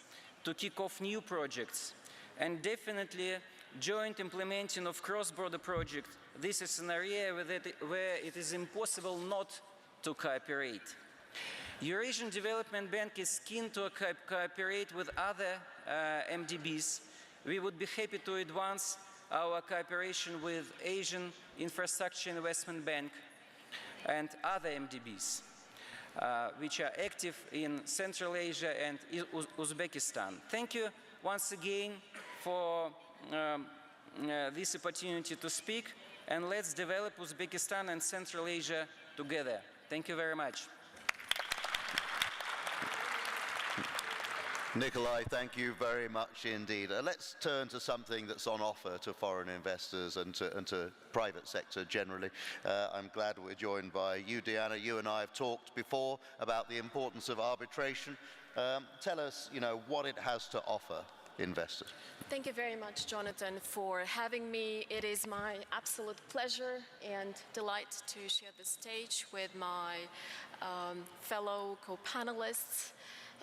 Speaker 8: to kick off new projects, and definitely joint implementing of cross-border projects. This is an area where it is impossible not to cooperate. Eurasian Development Bank is keen to cooperate with other MDBs. We would be happy to advance our cooperation with Asian Infrastructure Investment Bank and other MDBs, which are active in Central Asia and Uzbekistan. Thank you once again for this opportunity to speak, and let's develop Uzbekistan and Central Asia together. Thank you very much.
Speaker 2: Nikolai, thank you very much indeed. Let's turn to something that's on offer to foreign investors and to private sector generally. I'm glad we're joined by you, Diana. You and I have talked before about the importance of arbitration. Tell us, what it has to offer investors.
Speaker 9: Thank you very much, Jonathan, for having me. It is my absolute pleasure and delight to share the stage with my fellow co-panelists.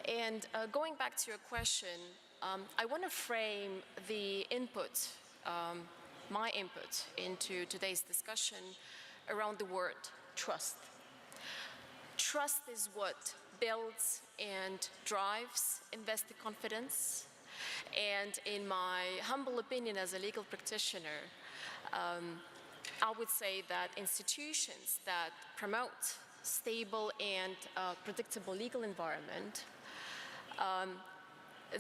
Speaker 9: And going back to your question, I want to frame the input, my input into today's discussion around the word trust. Trust is what builds and drives investor confidence. And in my humble opinion as a legal practitioner, I would say that institutions that promote stable and predictable legal environment,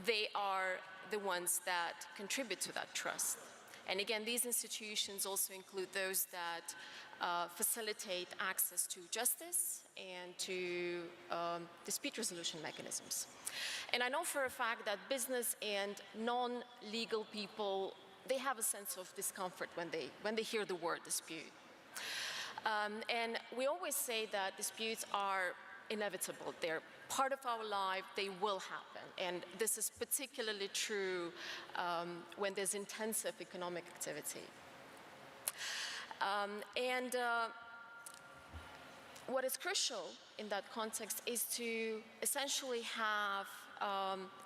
Speaker 9: they are the ones that contribute to that trust. And again, these institutions also include those that facilitate access to justice and to dispute resolution mechanisms. And I know for a fact that business and non-legal people, they have a sense of discomfort when they hear the word dispute. And we always say that disputes are inevitable. They're part of our life, they will happen. And this is particularly true when there's intensive economic activity. What is crucial in that context is to essentially have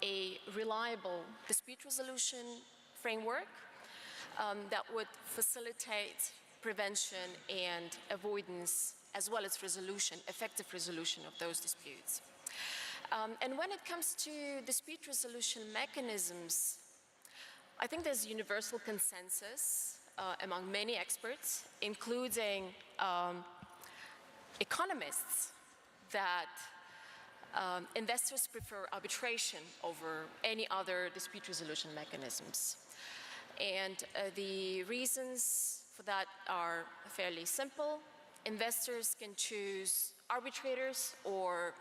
Speaker 9: a reliable dispute resolution framework that would facilitate prevention and avoidance, as well as resolution, effective resolution of those disputes. And when it comes to dispute resolution mechanisms, I think there's universal consensus among many experts, including economists, that investors prefer arbitration over any other dispute resolution mechanisms. And the reasons for that are fairly simple. Investors can choose arbitrators, or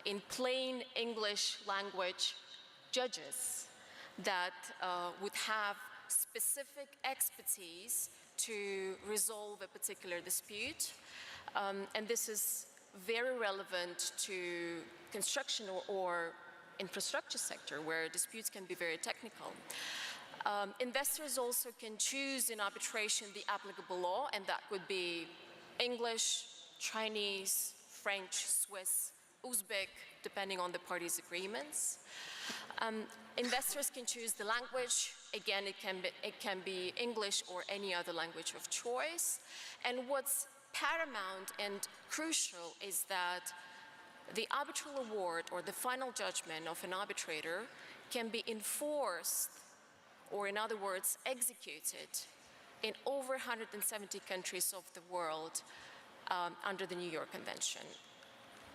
Speaker 9: in plain English language, judges that would have specific expertise to resolve a particular dispute. And this is very relevant to construction or infrastructure sector, where disputes can be very technical. Investors also can choose in arbitration the applicable law, and that could be English, Chinese, French, Swiss, Uzbek, depending on the parties' agreements. Investors can choose the language. Again, it can be English or any other language of choice. And what's paramount and crucial is that the arbitral award, or the final judgment of an arbitrator, can be enforced, or in other words, executed in over 170 countries of the world under the New York Convention.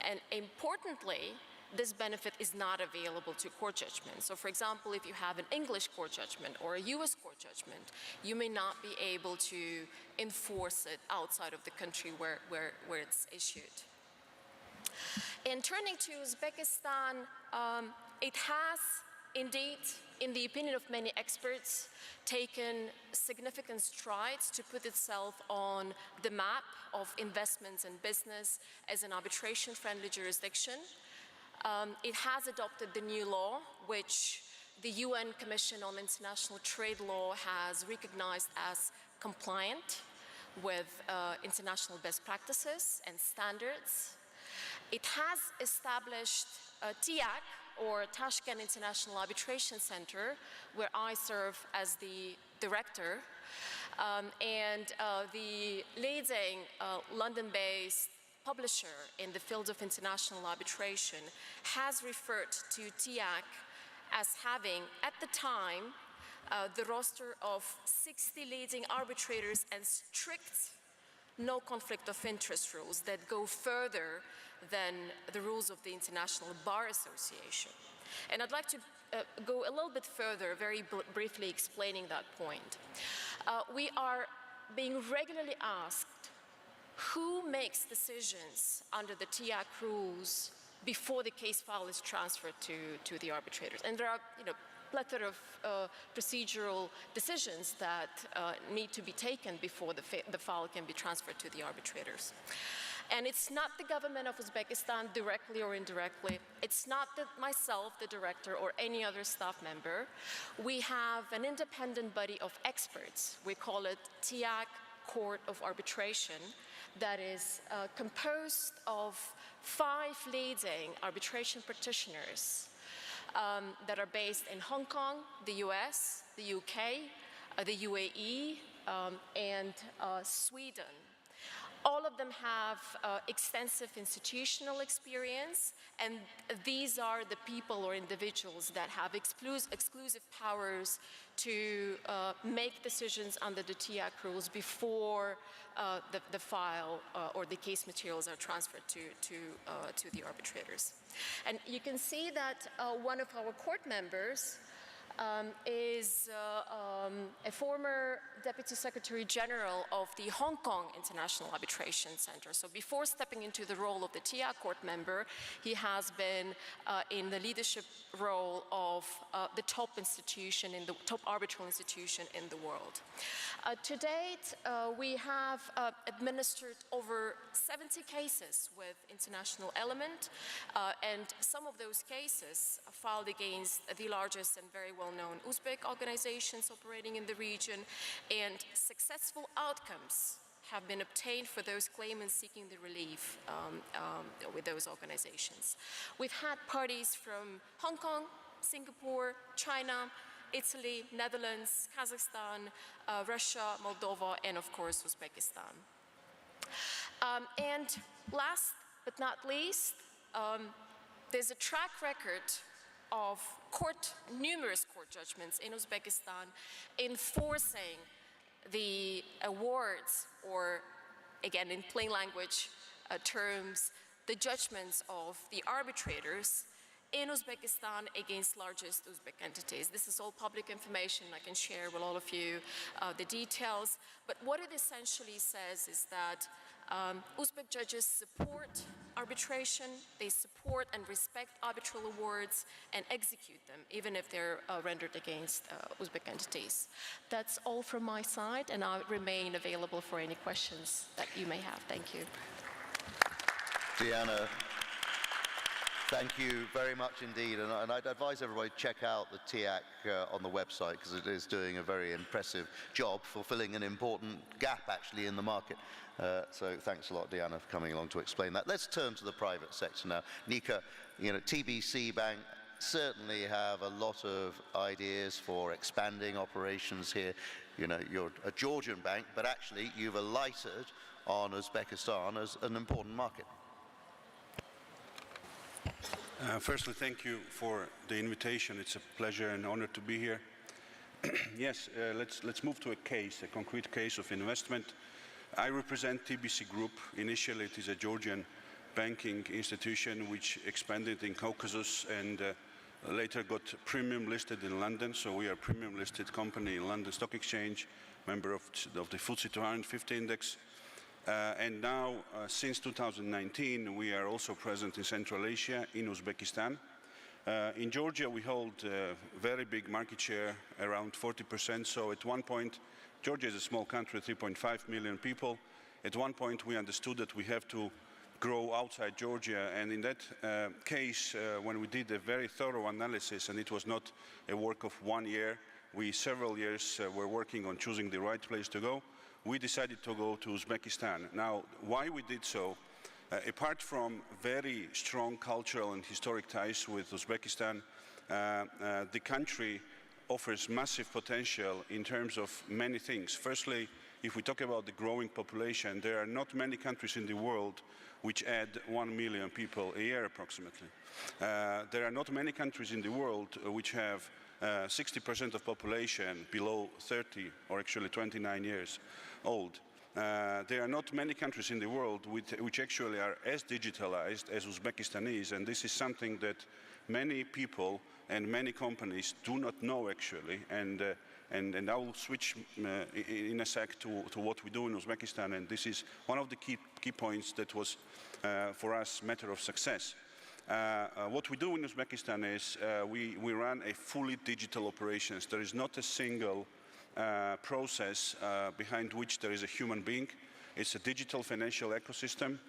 Speaker 9: And importantly, this benefit is not available to court judgment. So for example, if you have an English court judgment or a US court judgment, you may not be able to enforce it outside of the country where it's issued. And turning to Uzbekistan, it has indeed, in the opinion of many experts, taken significant strides to put itself on the map of investments and business as an arbitration-friendly jurisdiction. It has adopted the new law, which the UN Commission on International Trade Law has recognized as compliant with international best practices and standards. It has established TIAC, or Tashkent International Arbitration Center, where I serve as the director. And the leading London-based publisher in the field of international arbitration has referred to TIAC as having, at the time, the roster of 60 leading arbitrators and strict no conflict of interest rules that go further than the rules of the International Bar Association. And I'd like to go a little bit further, very briefly explaining that point. We are being regularly asked who makes decisions under the TIAC rules before the case file is transferred to the arbitrators. And there are, plethora of procedural decisions that need to be taken before the file can be transferred to the arbitrators. And it's not the government of Uzbekistan, directly or indirectly. It's not myself, the director, or any other staff member. We have an independent body of experts. We call it TIAC Court of Arbitration, that is composed of 5 leading arbitration practitioners that are based in Hong Kong, the US, the UK, the UAE, and Sweden. All of them have extensive institutional experience, and these are the people or individuals that have exclusive powers to make decisions under the TIAC rules before the file or the case materials are transferred to the arbitrators. And you can see that one of our court members is a former Deputy Secretary General of the Hong Kong International Arbitration Center. So before stepping into the role of the TIA court member, he has been in the leadership role of the top institution, in the top arbitral institution in the world. To date, we have administered over 70 cases with international element, and some of those cases filed against the largest and very well-known Uzbek organizations operating in the region, and successful outcomes have been obtained for those claimants seeking the relief with those organizations. We've had parties from Hong Kong, Singapore, China, Italy, Netherlands, Kazakhstan, Russia, Moldova, and of course Uzbekistan. And last but not least, there's a track record of numerous court judgments in Uzbekistan enforcing the awards, or again in plain language terms, the judgments of the arbitrators in Uzbekistan against largest Uzbek entities. This is all public information. I can share with all of you the details. But what it essentially says is that Uzbek judges support arbitration, they support and respect arbitral awards and execute them, even if they're rendered against Uzbek entities. That's all from my side, and I remain available for any questions that you may have. Thank you.
Speaker 2: Diana, thank you very much indeed, and I'd advise everybody to check out the TIAC on the website, because it is doing a very impressive job fulfilling an important gap actually in the market. So thanks a lot, Diana, for coming along to explain that. Let's turn to the private sector now. Nika, TBC Bank certainly have a lot of ideas for expanding operations here. You're a Georgian bank, but actually you've alighted on Uzbekistan as an important market.
Speaker 10: Firstly, thank you for the invitation. It's a pleasure and honor to be here. Yes, let's move to a concrete case of investment. I represent TBC Group. Initially, it is a Georgian banking institution which expanded in Caucasus and later got premium listed in London. So we are a premium listed company in London Stock Exchange, member of the FTSE 250 index. And now, since 2019, we are also present in Central Asia, in Uzbekistan. In Georgia, we hold a very big market share, around 40%. So at one point, Georgia is a small country, 3.5 million people. At one point, we understood that we have to grow outside Georgia. And in that case, when we did a very thorough analysis, and it was not a work of 1 year, we several years were working on choosing the right place to go. We decided to go to Uzbekistan. Now, why we did so, apart from very strong cultural and historic ties with Uzbekistan, the country offers massive potential in terms of many things. Firstly, if we talk about the growing population, there are not many countries in the world which add 1 million people a year approximately. There are not many countries in the world which have 60% of population below 30 or actually 29 years old. There are not many countries in the world which actually are as digitalized as Uzbekistan is, and this is something that many people and many companies do not know actually, and I will switch in a sec to what we do in Uzbekistan, and this is one of the key points that was for us matter of success. What we do in Uzbekistan is we run a fully digital operations. There is not a single process behind which there is a human being. It's a digital financial ecosystem.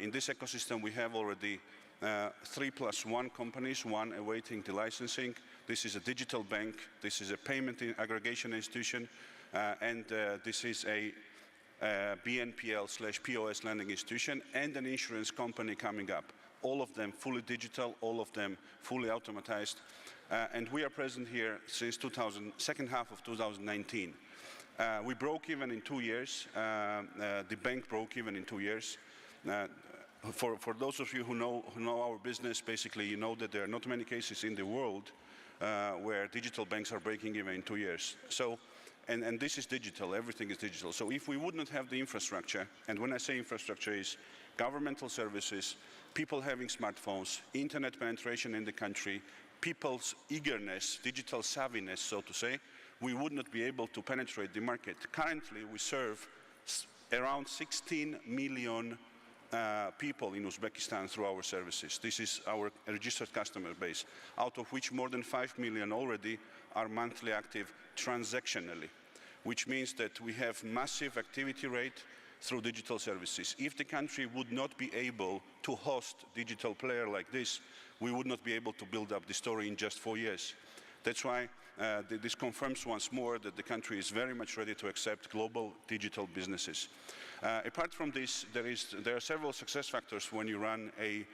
Speaker 10: In this ecosystem, we have already 3+1 companies, one awaiting the licensing. This is a digital bank. This is a payment aggregation institution, and this is a BNPL/POS lending institution and an insurance company coming up. All of them fully digital, all of them fully automatized. And we are present here since second half of 2019. We broke even in 2 years. The bank broke even in 2 years. For those of you who know our business, basically you know that there are not many cases in the world where digital banks are breaking even in 2 years. So, and this is digital, everything is digital. So if we would not have the infrastructure, and when I say infrastructure is governmental services, people having smartphones, internet penetration in the country, people's eagerness, digital savviness, so to say, we would not be able to penetrate the market. Currently, we serve around 16 million people in Uzbekistan through our services. This is our registered customer base, out of which more than 5 million already are monthly active transactionally, which means that we have massive activity rate through digital services. If the country would not be able to host digital player like this, we would not be able to build up the story in just 4 years. That's why this confirms once more that the country is very much ready to accept global digital businesses. Apart from this, there are several success factors when you run a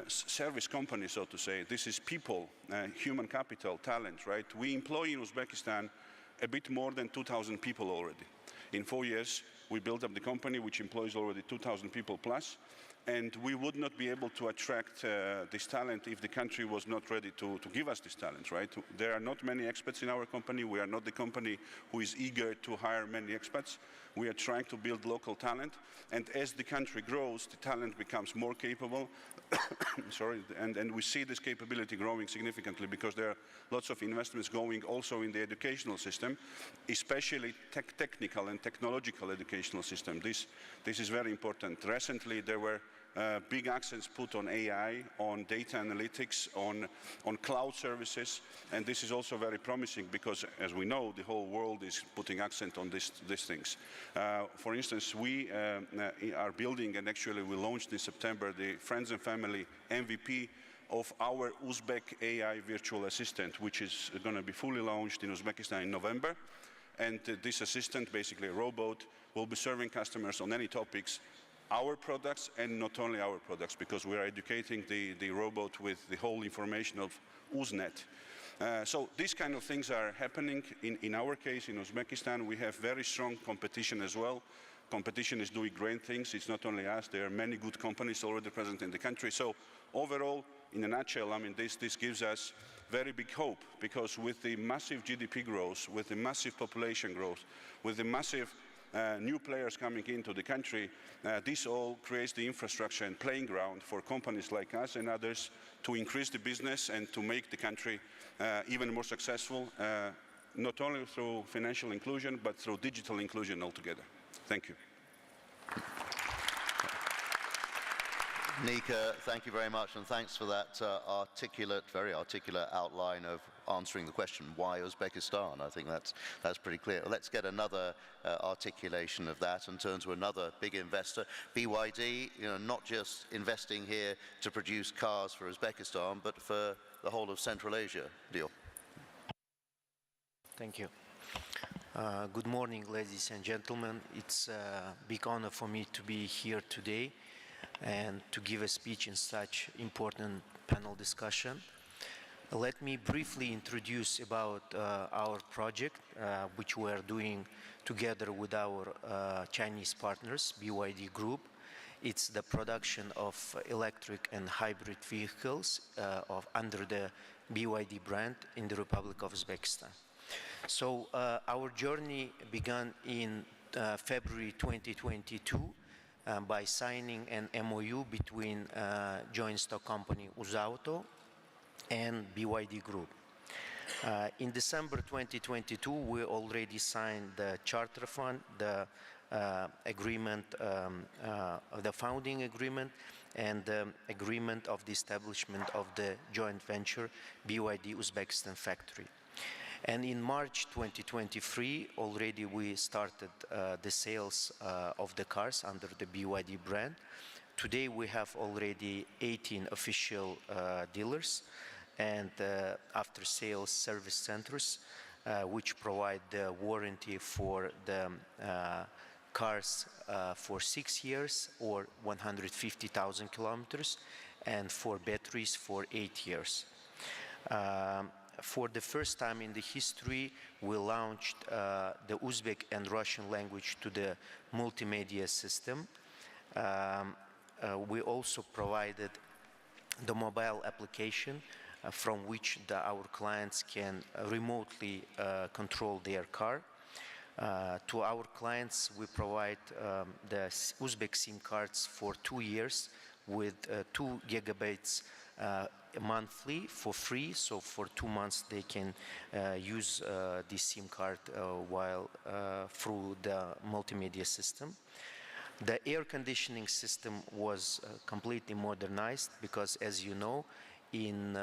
Speaker 10: service company, so to say. This is people, human capital, talent, right? We employ in Uzbekistan a bit more than 2,000 people already. In 4 years, we built up the company which employs already 2,000 people plus, and we would not be able to attract this talent if the country was not ready to give us this talent, right? There are not many expats in our company. We are not the company who is eager to hire many expats. We are trying to build local talent, and as the country grows, the talent becomes more capable. Sorry, and we see this capability growing significantly because there are lots of investments going also in the educational system, especially technical and technological educational system. This is very important. Recently, there were big accents put on AI, on data analytics, on cloud services, and this is also very promising because, as we know, the whole world is putting accent on these things. For instance, we are building, and actually we launched in September, the Friends and Family MVP of our Uzbek AI virtual assistant, which is going to be fully launched in Uzbekistan in November. And this assistant, basically a robot, will be serving customers on any topics, our products and not only our products, because we are educating the robot with the whole information of Uznet. So these kind of things are happening. In our case, in Uzbekistan, we have very strong competition as well. Competition is doing great things. It's not only us. There are many good companies already present in the country. So overall, in a nutshell, I mean, this gives us very big hope, because with the massive GDP growth, with the massive population growth, with the massive new players coming into the country, this all creates the infrastructure and playing ground for companies like us and others to increase the business and to make the country even more successful, not only through financial inclusion, but through digital inclusion altogether. Thank you.
Speaker 2: Nika, thank you very much, and thanks for that very articulate outline of answering the question, why Uzbekistan? I think that's pretty clear. Let's get another articulation of that and turn to another big investor, BYD, not just investing here to produce cars for Uzbekistan, but for the whole of Central Asia. Deal.
Speaker 11: Thank you. Good morning, ladies and gentlemen. It's a big honor for me to be here today and to give a speech in such important panel discussion. Let me briefly introduce about our project, which we are doing together with our Chinese partners, BYD Group. It's the production of electric and hybrid vehicles under the BYD brand in the Republic of Uzbekistan. So our journey began in February 2022 by signing an MOU between joint stock company Uzauto and BYD Group. In December 2022, we already signed the charter fund, the agreement, the founding agreement, and the agreement of the establishment of the joint venture BYD Uzbekistan factory. And in March 2023, already we started the sales of the cars under the BYD brand. Today we have already 18 official dealers and after-sales service centers which provide the warranty for the cars for 6 years or 150,000 kilometers, and for batteries for 8 years. For the first time in the history, we launched the Uzbek and Russian language to the multimedia system. We also provided the mobile application from which our clients can remotely control their car. To our clients, we provide the Uzbek SIM cards for 2 years with 2 gigabytes monthly for free. So for 2 months they can use this SIM card while through the multimedia system. The air conditioning system was completely modernized because, as you know, in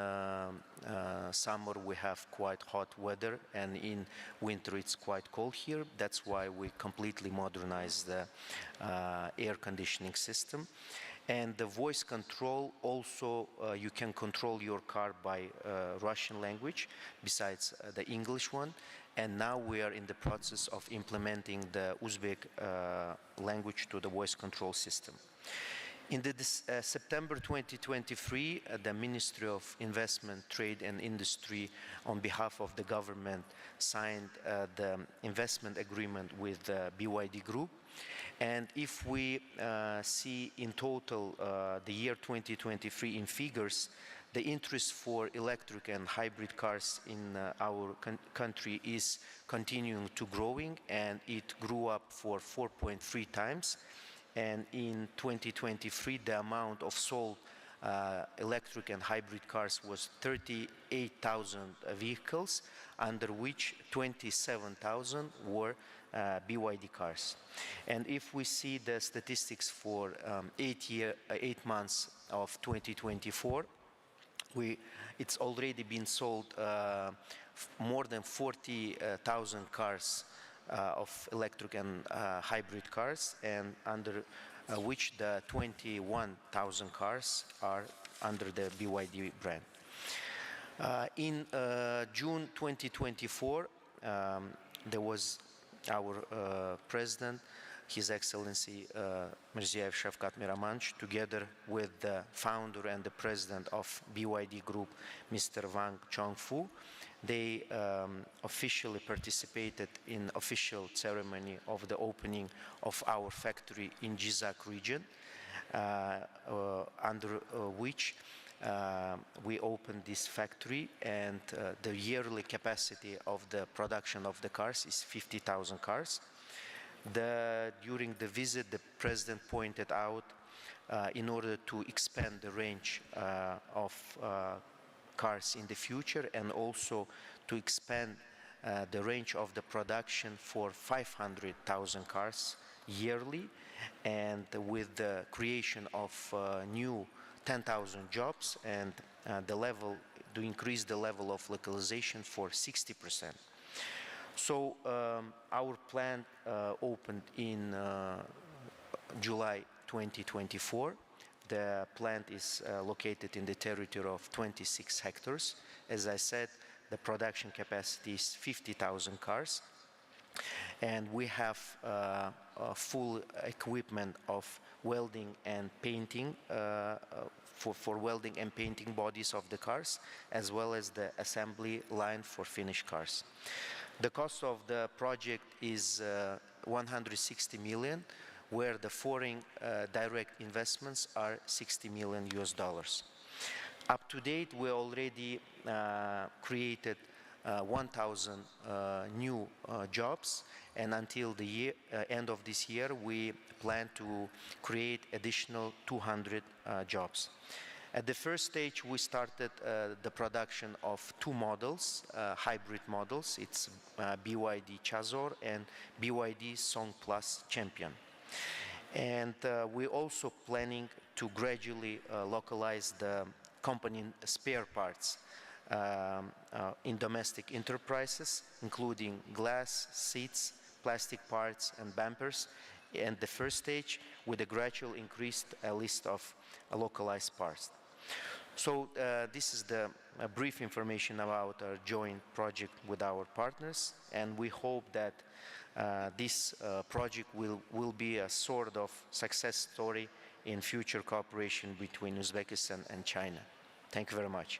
Speaker 11: summer we have quite hot weather, and in winter it's quite cold here. That's why we completely modernized the air conditioning system. And the voice control also, you can control your car by Russian language besides the English one. And now we are in the process of implementing the Uzbek language to the voice control system. In September 2023, the Ministry of Investment, Trade and Industry, on behalf of the government, signed the investment agreement with the BYD Group. And if we see in total the year 2023 in figures, the interest for electric and hybrid cars in our country is continuing to growing, and it grew up for 4.3 times. And in 2023, the amount of sold electric and hybrid cars was 38,000 vehicles, under which 27,000 were BYD cars. And if we see the statistics for 8 months of 2024, it's already been sold more than 40,000 cars of electric and hybrid cars, and under which the 21,000 cars are under the BYD brand. In June 2024, there was our president, His Excellency Mirziyoyev Shavkat Miramanch, together with the founder and the president of BYD Group, Mr. Wang Chongfu. They officially participated in official ceremony of the opening of our factory in Jizak region, under which we opened this factory, and the yearly capacity of the production of the cars is 50,000 cars. During the visit, the president pointed out, in order to expand the range of cars in the future, and also to expand the range of the production for 500,000 cars yearly, and with the creation of new 10,000 jobs, and to increase the level of localization for 60%. So our plant opened in July 2024. The plant is located in the territory of 26 hectares. As I said, the production capacity is 50,000 cars. And we have full equipment of welding and painting for welding and painting bodies of the cars, as well as the assembly line for finished cars. The cost of the project is 160 million, where the foreign direct investments are $60 million. Up to date, we already created 1,000 new jobs, and until the end of this year, we plan to create additional 200 jobs. At the first stage, we started the production of 2 models, hybrid models. It's BYD Chazor and BYD Song Plus Champion. And we're also planning to gradually localize the company spare parts in domestic enterprises, including glass, seats, plastic parts, and bumpers, and the first stage with a gradual increased list of localized parts. So this is the brief information about our joint project with our partners, and we hope that this project will be a sort of success story in future cooperation between Uzbekistan and China. Thank you very much.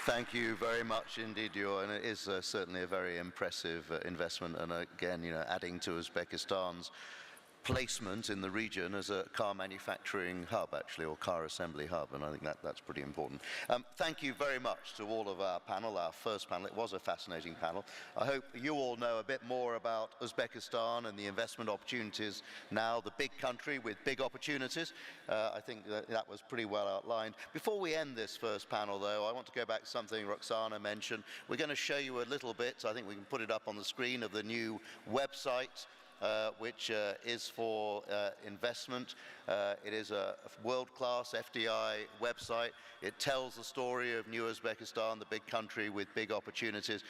Speaker 2: Thank you very much indeed, and it is certainly a very impressive investment, and again, adding to Uzbekistan's placement in the region as a car manufacturing hub, actually, or car assembly hub, and I think that's pretty important. Thank you very much to all of our panel, our first panel. It was a fascinating panel. I hope you all know a bit more about Uzbekistan and the investment opportunities now, the big country with big opportunities. I think that was pretty well outlined. Before we end this first panel, though, I want to go back to something Roxana mentioned. We're going to show you a little bit, I think we can put it up on the screen, of the new website, which is for investment. It is a world-class FDI website. It tells the story of new Uzbekistan, the big country with big opportunities.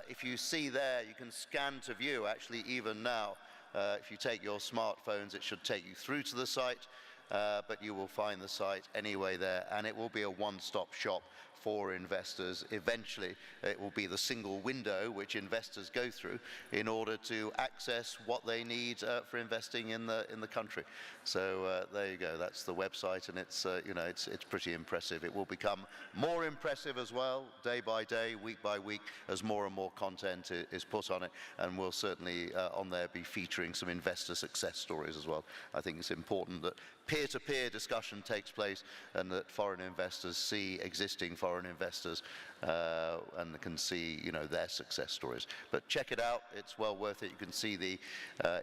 Speaker 2: If you see there, you can scan to view, actually, even now. If you take your smartphones, it should take you through to the site, but you will find the site anyway there, and it will be a one-stop shop for investors. Eventually, it will be the single window which investors go through in order to access what they need for investing in the country. So there you go. That's the website, and it's you know, it's pretty impressive. It will become more impressive as well, day by day, week by week, as more and more content is put on it, and we'll certainly on there be featuring some investor success stories as well. I think it's important that peer-to-peer discussion takes place and that foreign investors see existing foreign investors and can see, you know, their success stories. But check it out, it's well worth it. You can see the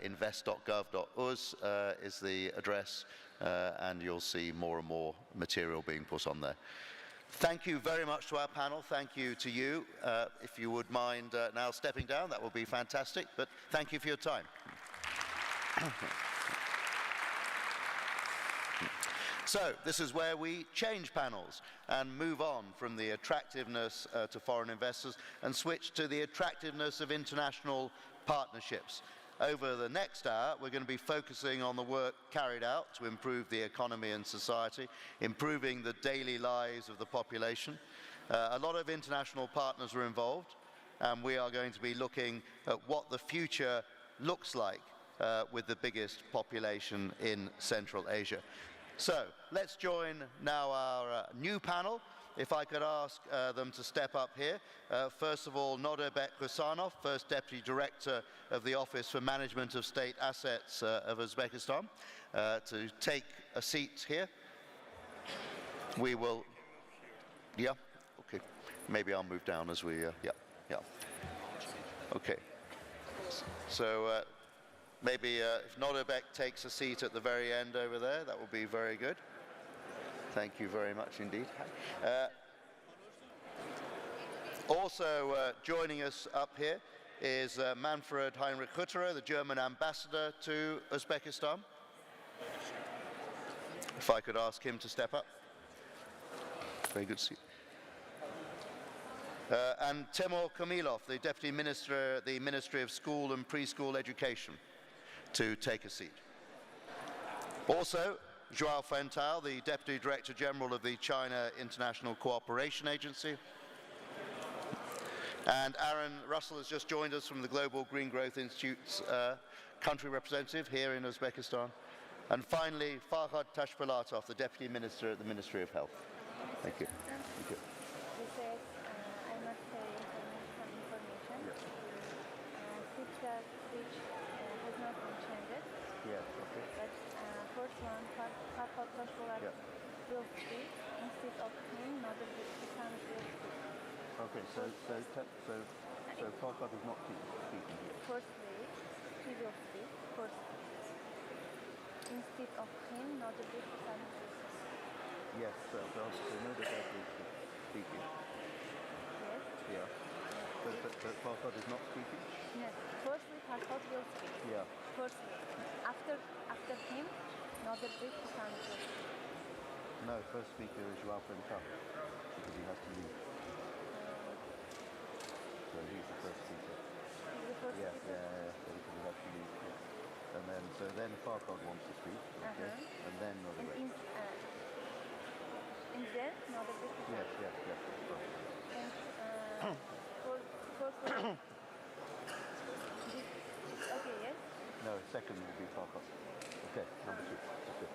Speaker 2: invest.gov.uz is the address, and you'll see more and more material being put on there. Thank you very much to our panel. Thank you to you. If you would mind now stepping down, that would be fantastic. But thank you for your time. So this is where we change panels and move on from the attractiveness to foreign investors and switch to the attractiveness of international partnerships. Over the next hour, we're going to be focusing on the work carried out to improve the economy and society, improving the daily lives of the population. A lot of international partners are involved, and we are going to be looking at what the future looks like with the biggest population in Central Asia. So let's join now our new panel. If I could ask them to step up here. First of all, Nodirbek Husanov, First Deputy Director of the Office for Management of State Assets of Uzbekistan, to take a seat here. We will, yeah, okay. Maybe I'll move down as we, yeah. Okay. So, maybe if Nodirbek takes a seat at the very end over there, that would be very good. Thank you very much indeed. Also joining us up here is Manfred Heinrich Hutterer, the German ambassador to Uzbekistan. If I could ask him to step up. Very good seat. And Timur Kamilov, the Deputy Minister, the Ministry of School and Preschool Education, to take a seat. Also, Joao Fentao, the Deputy Director General of the China International Cooperation Agency. And Aaron Russell has just joined us from the Global Green Growth Institute's country representative here in Uzbekistan. And finally, Farhad Tashpolatov, the Deputy Minister at the Ministry of Health. Thank you. Thank you.
Speaker 12: I must say some information.
Speaker 2: Yes.
Speaker 12: Which has not been changed.
Speaker 2: Yes, okay.
Speaker 12: But first one, Farhad Tashpolatov will speak instead of him, not the Pakistan will speak.
Speaker 2: Okay, so Farhad is not speaking here.
Speaker 12: Firstly, he will speak first. Instead of him, not the Pakistan will speak.
Speaker 2: Yes, so Nodirbek is speaking.
Speaker 12: Yes.
Speaker 2: Yeah. But Farhad is not speaking?
Speaker 12: Yes. Firstly, Farhad will speak.
Speaker 2: Yeah.
Speaker 12: Firstly. After him, not the Pakistan will speak.
Speaker 2: No, first speaker is Joao Fentao, because he has to leave. So he's the first speaker.
Speaker 12: He's the first speaker?
Speaker 2: Yeah, so because he has to leave. Yeah. And then Farhad wants to speak, okay? And then Nodirbek.
Speaker 12: And then another bit.
Speaker 2: Yes.
Speaker 12: And first okay, yes?
Speaker 2: No, second will be Farhad. Okay, number 2. Okay.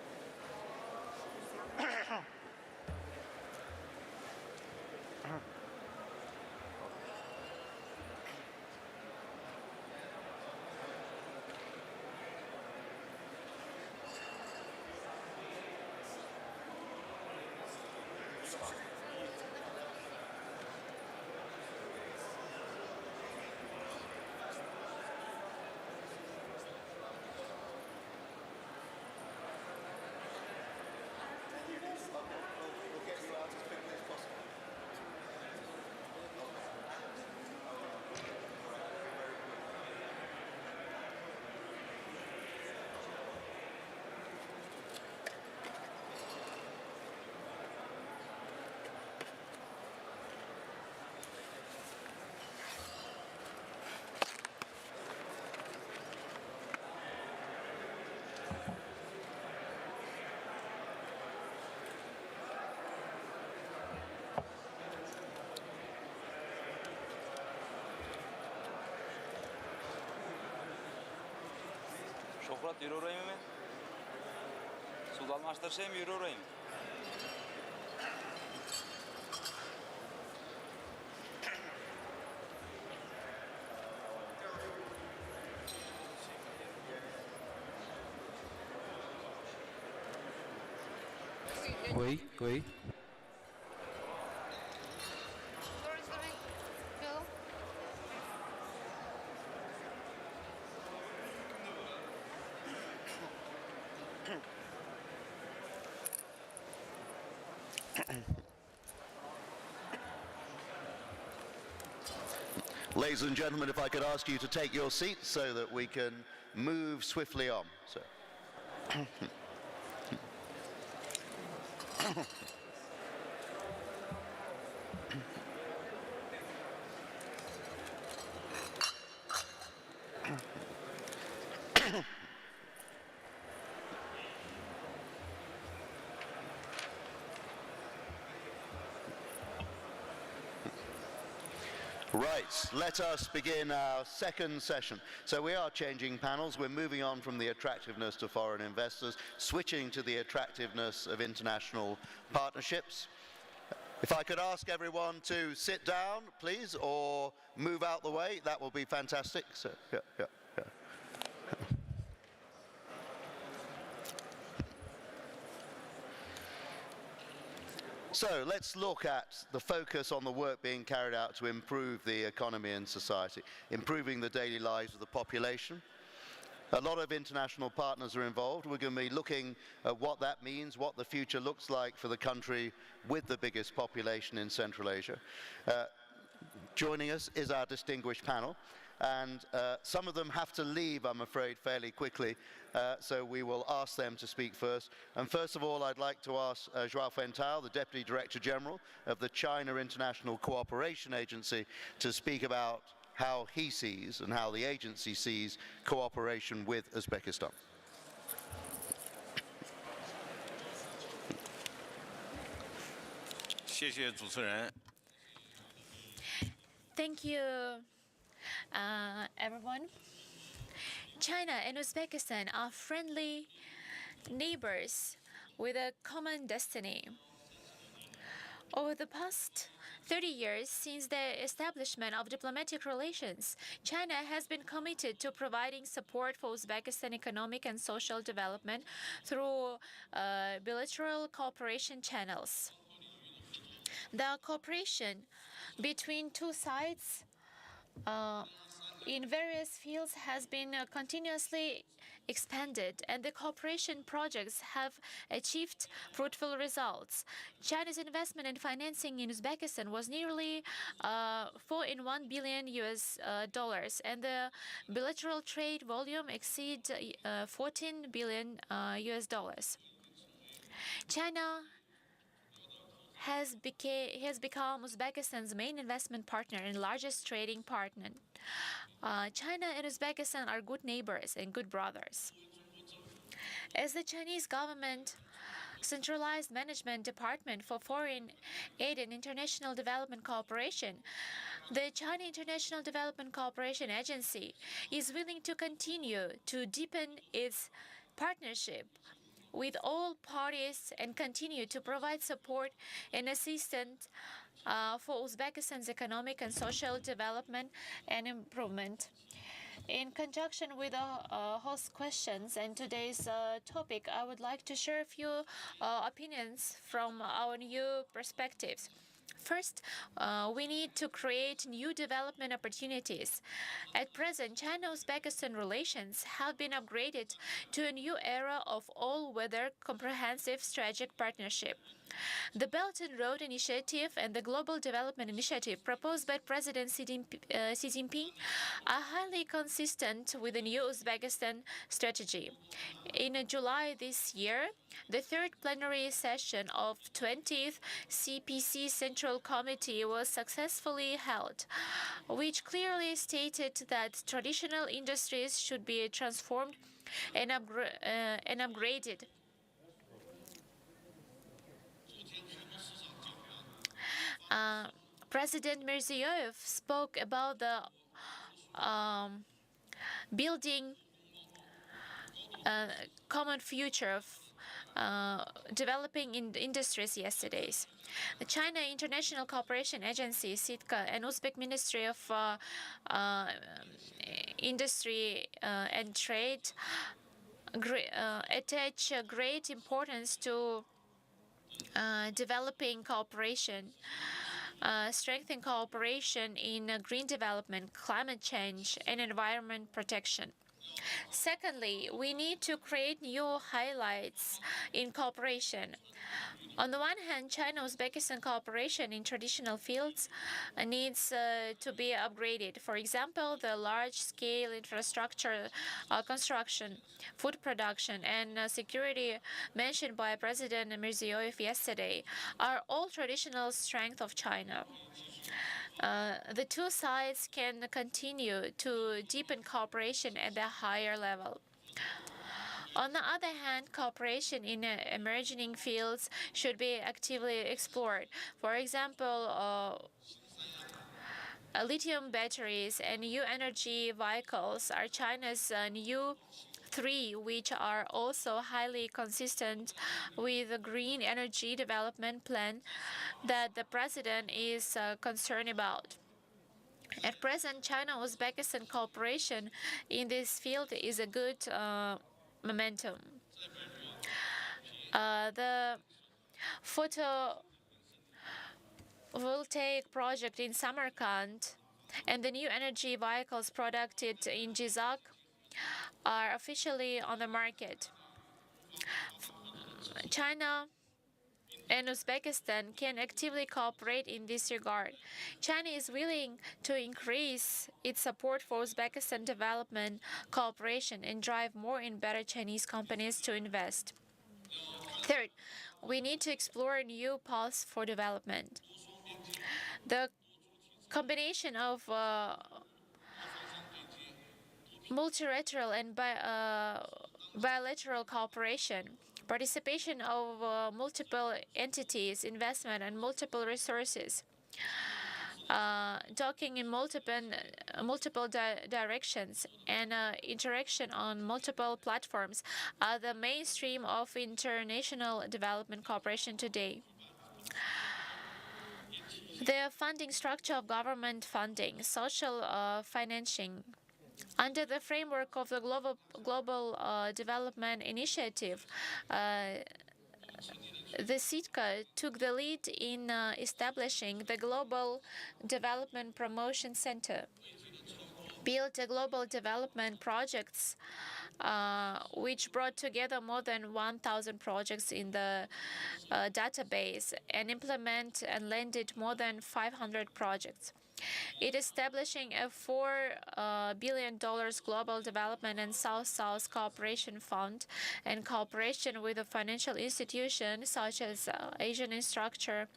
Speaker 13: Fırat yürü oraya mı? Sudan maçlar şey mi yürü oraya mı?
Speaker 14: Oui, oui.
Speaker 2: Ladies and gentlemen, if I could ask you to take your seats so that we can move swiftly on. So. Right, let us begin our second session. So we are changing panels. We're moving on from the attractiveness to foreign investors, switching to the attractiveness of international partnerships. If I could ask everyone to sit down, please, or move out the way, that will be fantastic. So, yeah. So let's look at the focus on the work being carried out to improve the economy and society, improving the daily lives of the population. A lot of international partners are involved. We're going to be looking at what that means, what the future looks like for the country with the biggest population in Central Asia. Joining us is our distinguished panel, and some of them have to leave, I'm afraid, fairly quickly, so we will ask them to speak first. And first of all, I'd like to ask Joao Fentao, the Deputy Director General of the China International Cooperation Agency, to speak about how he sees and how the agency sees cooperation with Uzbekistan.
Speaker 15: Thank you, everyone. China and Uzbekistan are friendly neighbors with a common destiny. Over the past 30 years since the establishment of diplomatic relations, China has been committed to providing support for Uzbekistan economic and social development through bilateral cooperation channels. The cooperation between two sides in various fields has been continuously expanded, and the cooperation projects have achieved fruitful results. China's investment and financing in Uzbekistan was nearly $4.1 billion, and the bilateral trade volume exceeds $14 billion. China has become Uzbekistan's main investment partner and largest trading partner. China and Uzbekistan are good neighbors and good brothers. As the Chinese government centralized management department for foreign aid and international development cooperation, the China International Development Cooperation Agency is willing to continue to deepen its partnership with all parties and continue to provide support and assistance for Uzbekistan's economic and social development and improvement. In conjunction with the host questions and today's topic, I would like to share a few opinions from our new perspectives. First, we need to create new development opportunities. At present, China-Uzbekistan relations have been upgraded to a new era of all-weather comprehensive strategic partnership. The Belt and Road Initiative and the Global Development Initiative proposed by President Xi Jinping are highly consistent with the new Uzbekistan strategy. In July this year, the third plenary session of 20th CPC Central Committee was successfully held, which clearly stated that traditional industries should be transformed and upgraded. President Mirziyoyev spoke about the building common future of developing in industries yesterdays. The China International Cooperation Agency, (CITCA), and Uzbek Ministry of Industry and Trade attach great importance to developing cooperation, strengthening cooperation in green development, climate change, and environment protection. Secondly, we need to create new highlights in cooperation. On the one hand, China-Uzbekistan cooperation in traditional fields needs to be upgraded. For example, the large-scale infrastructure construction, food production, and security mentioned by President Mirziyoyev yesterday are all traditional strengths of China. The two sides can continue to deepen cooperation at a higher level. On the other hand, cooperation in emerging fields should be actively explored. For example, lithium batteries and new energy vehicles are China's new three, which are also highly consistent with the green energy development plan that the president is concerned about. At present, China-Uzbekistan cooperation in this field is a good momentum. The photovoltaic project in Samarkand and the new energy vehicles product in Jizak are officially on the market. China and Uzbekistan can actively cooperate in this regard. China is willing to increase its support for Uzbekistan development cooperation and drive more and better Chinese companies to invest. Third, we need to explore new paths for development. The combination of multilateral and bilateral cooperation, participation of multiple entities, investment, and multiple resources, talking in multiple directions, and interaction on multiple platforms are the mainstream of international development cooperation today. The funding structure of government funding, social financing, under the framework of the Global Development Initiative, the CITCA took the lead in establishing the Global Development Promotion Center, built a global development projects which brought together more than 1,000 projects in the database and implement and landed more than 500 projects. It is establishing a $4 billion global development and South-South cooperation fund and cooperation with a financial institution such as Asian Infrastructure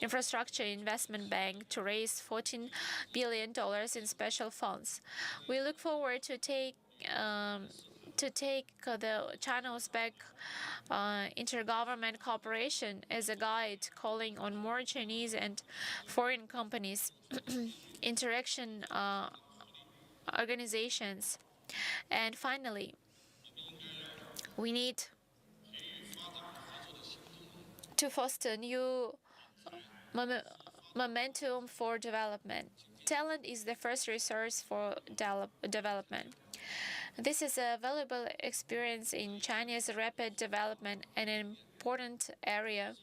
Speaker 15: Investment Bank to raise $14 billion in special funds. We look forward to take the China-Uzbek intergovernment cooperation as a guide, calling on more Chinese and foreign companies, interaction organizations. And finally, we need to foster new momentum for development. Talent is the first resource for development. This is a valuable experience in China's rapid development and an important area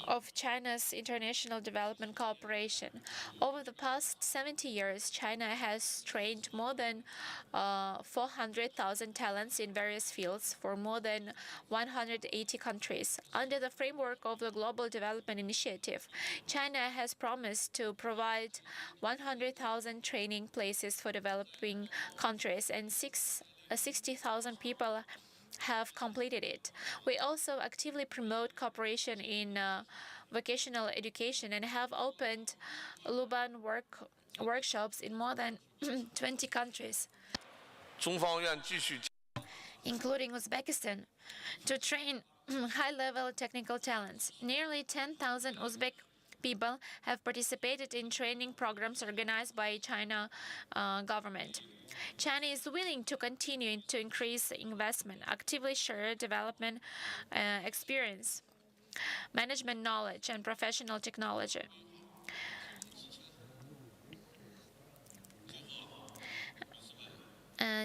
Speaker 15: of China's international development cooperation. Over the past 70 years, China has trained more than 400,000 talents in various fields for more than 180 countries. Under the framework of the Global Development Initiative, China has promised to provide 100,000 training places for developing countries, and 60,000 people have completed it. We also actively promote cooperation in vocational education and have opened Luban workshops in more than 20 countries, including Uzbekistan, to train high-level technical talents. Nearly 10,000 Uzbek people have participated in training programs organized by China government. China is willing to continue to increase investment, actively share development experience, management knowledge, and professional technology.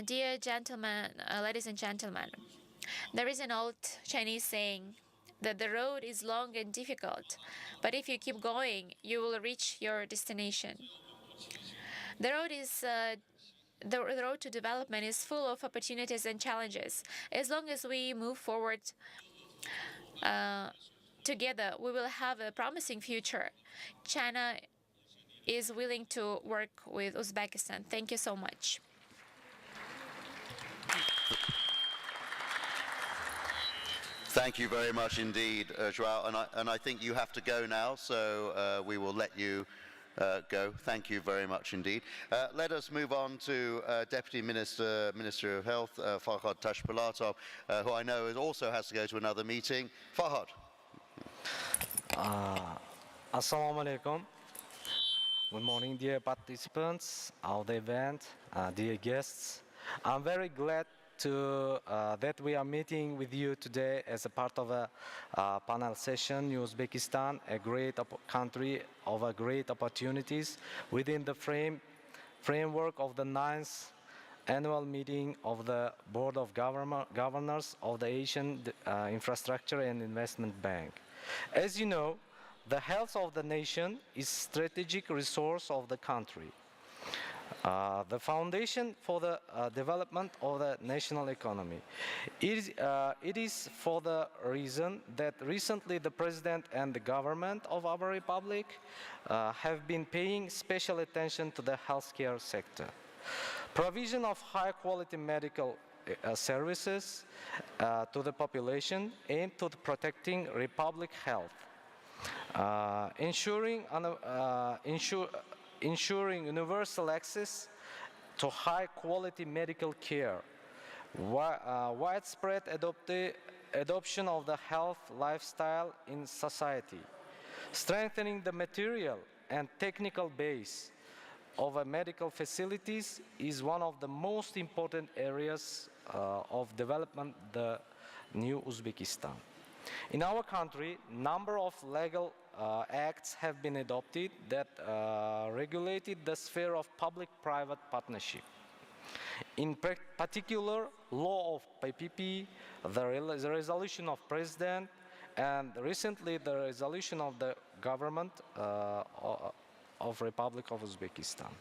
Speaker 15: Dear gentlemen, ladies and gentlemen, there is an old Chinese saying that the road is long and difficult, but if you keep going, you will reach your destination. The road to development is full of opportunities and challenges. As long as we move forward together, we will have a promising future. China is willing to work with Uzbekistan. Thank you so much.
Speaker 2: Thank you very much indeed, Joao. And I think you have to go now, so we will let you go. Thank you very much indeed. Let us move on to Deputy Minister of Health, Farhad Tashpolatov, who I know also has to go to another meeting. Farhad.
Speaker 14: Assalamu alaikum. Good morning, dear participants of the event, dear guests. I'm very glad that we are meeting with you today as a part of a panel session, Uzbekistan, a great country of great opportunities within the framework of the 9th annual meeting of the Board of Governors of the Asian Infrastructure and Investment Bank. As you know, the health of the nation is a strategic resource of the country. The foundation for the development of the national economy. It is for the reason that recently the President and the government of our republic have been paying special attention to the healthcare sector. Provision of high-quality medical services to the population aimed to protecting republic health, ensuring universal access to high-quality medical care, widespread adoption of the health lifestyle in society, strengthening the material and technical base of medical facilities is one of the most important areas of development the new Uzbekistan. In our country, number of legal acts have been adopted that regulated the sphere of public-private partnership. In particular, law of PPP, the resolution of President, and recently the resolution of the government of Republic of Uzbekistan.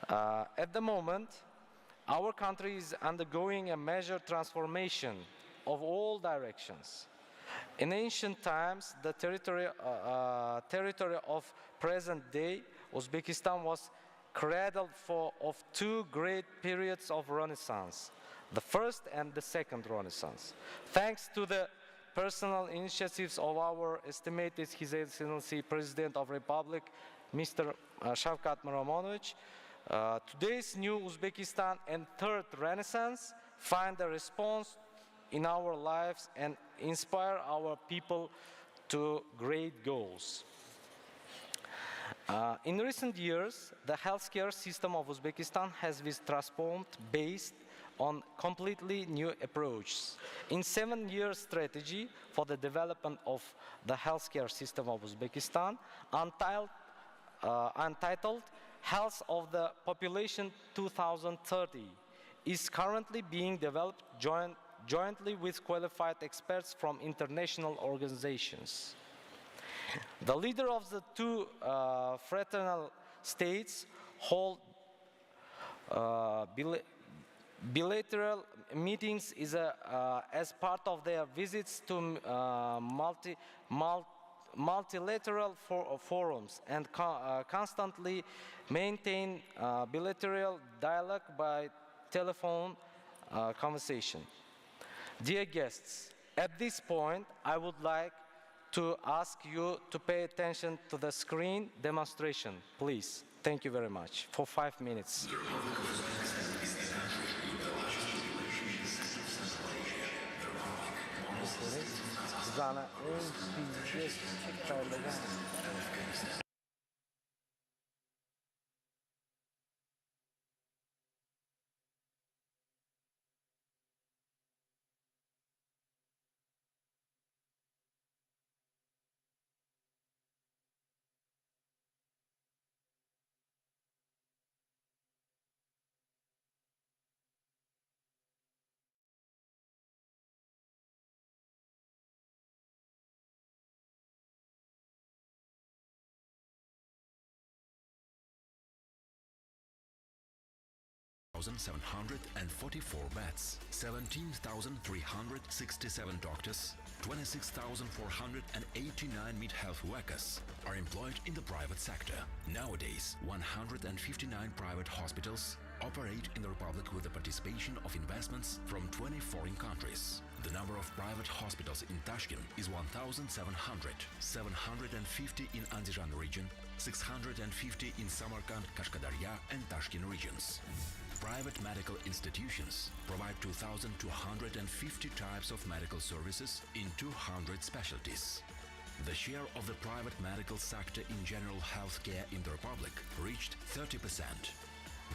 Speaker 14: At the moment, our country is undergoing a major transformation of all directions. In ancient times, the territory of present day Uzbekistan was cradled of two great periods of Renaissance, the first and the second Renaissance. Thanks to the personal initiatives of our estimated His Excellency President of Republic, Mr. Shavkat Miromonovich, today's new Uzbekistan and third Renaissance find a response in our lives and inspire our people to great goals. In recent years, the healthcare system of Uzbekistan has been transformed based on completely new approaches. In 7-year strategy for the development of the healthcare system of Uzbekistan, entitled Health of the Population 2030, is currently being developed jointly with qualified experts from international organizations. The leader of the two fraternal states hold bilateral meetings as part of their visits to multilateral forums and constantly maintain bilateral dialogue by telephone conversation. Dear guests, at this point, I would like to ask you to pay attention to the screen demonstration, please. Thank you very much. For 5 minutes. Sultana пиздец чекчайлыган.
Speaker 16: beds, 17,367 doctors, 26,489 mid-health workers are employed in the private sector. Nowadays, 159 private hospitals operate in the Republic with the participation of investments from 20 foreign countries. The number of private hospitals in Tashkent is 1,700, 750 in Andijan region, 650 in Samarkand, Kashkadarya and Tashkent regions. Private medical institutions provide 2,250 types of medical services in 200 specialties. The share of the private medical sector in general healthcare in the Republic reached 30%.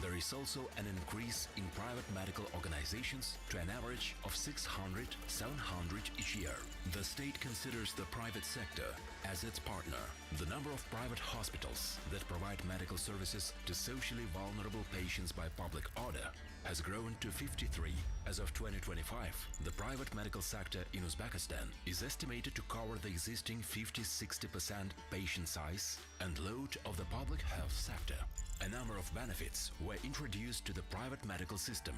Speaker 16: There is also an increase in private medical organizations to an average of 600, 700 each year. The state considers the private sector as its partner. The number of private hospitals that provide medical services to socially vulnerable patients by public order has grown to 53. As of 2025, the private medical sector in Uzbekistan is estimated to cover the existing 50-60% patient size and load of the public health sector. A number of benefits were introduced to the private medical system.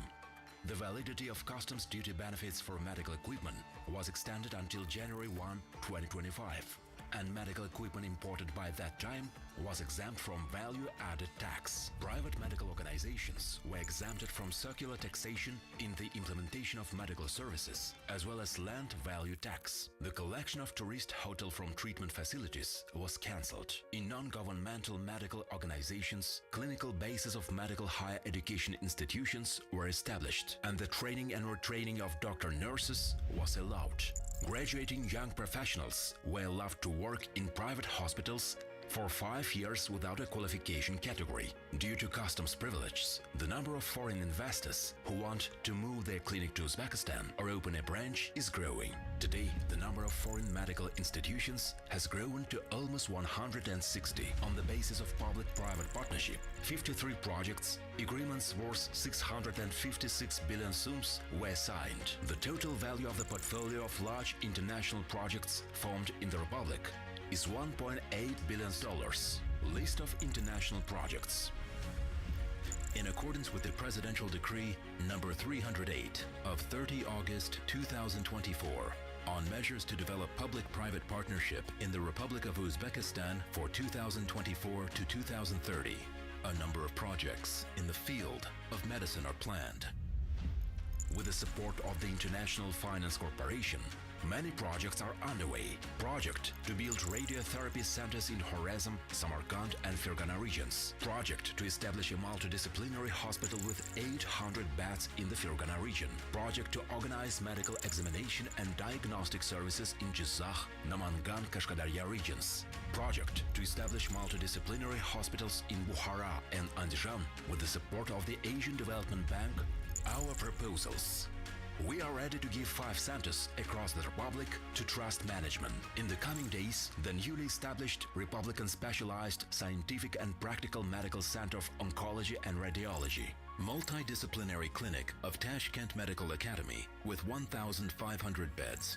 Speaker 16: The validity of customs duty benefits for medical equipment was extended until January 1, 2025, and medical equipment imported by that time was exempt from value-added tax. Private medical organizations were exempted from circular taxation in the implementation of medical services, as well as land value tax. The collection of tourist hotel from treatment facilities was cancelled. In non-governmental medical organizations, clinical bases of medical higher education institutions were established, and the training and retraining of doctor-nurses was allowed. Graduating young professionals were allowed to work in private hospitals for 5 years without a qualification category. Due to customs privileges, the number of foreign investors who want to move their clinic to Uzbekistan or open a branch is growing. Today, the number of foreign medical institutions has grown to almost 160 on the basis of public-private partnership. 53 projects, agreements worth 656 billion sums were signed. The total value of the portfolio of large international projects formed in the Republic is $1.8 billion. List of international projects. In accordance with the Presidential Decree number 308 of 30 August 2024 on measures to develop public-private partnership in the Republic of Uzbekistan for 2024 to 2030, a number of projects in the field of medicine are planned. With the support of the International Finance Corporation, many projects are underway. Project to build radiotherapy centers in Khorezm, Samarkand and Fergana regions. Project to establish a multidisciplinary hospital with 800 beds in the Fergana region. Project to organize medical examination and diagnostic services in Jizakh, Namangan, Kashkadarya regions. Project to establish multidisciplinary hospitals in Bukhara and Andijan with the support of the Asian Development Bank. Our proposals. We are ready to give 5 centers across the Republic to trust management. In the coming days, the newly established Republican Specialized Scientific and Practical Medical Center of Oncology and Radiology, multidisciplinary clinic of Tashkent Medical Academy with 1,500 beds,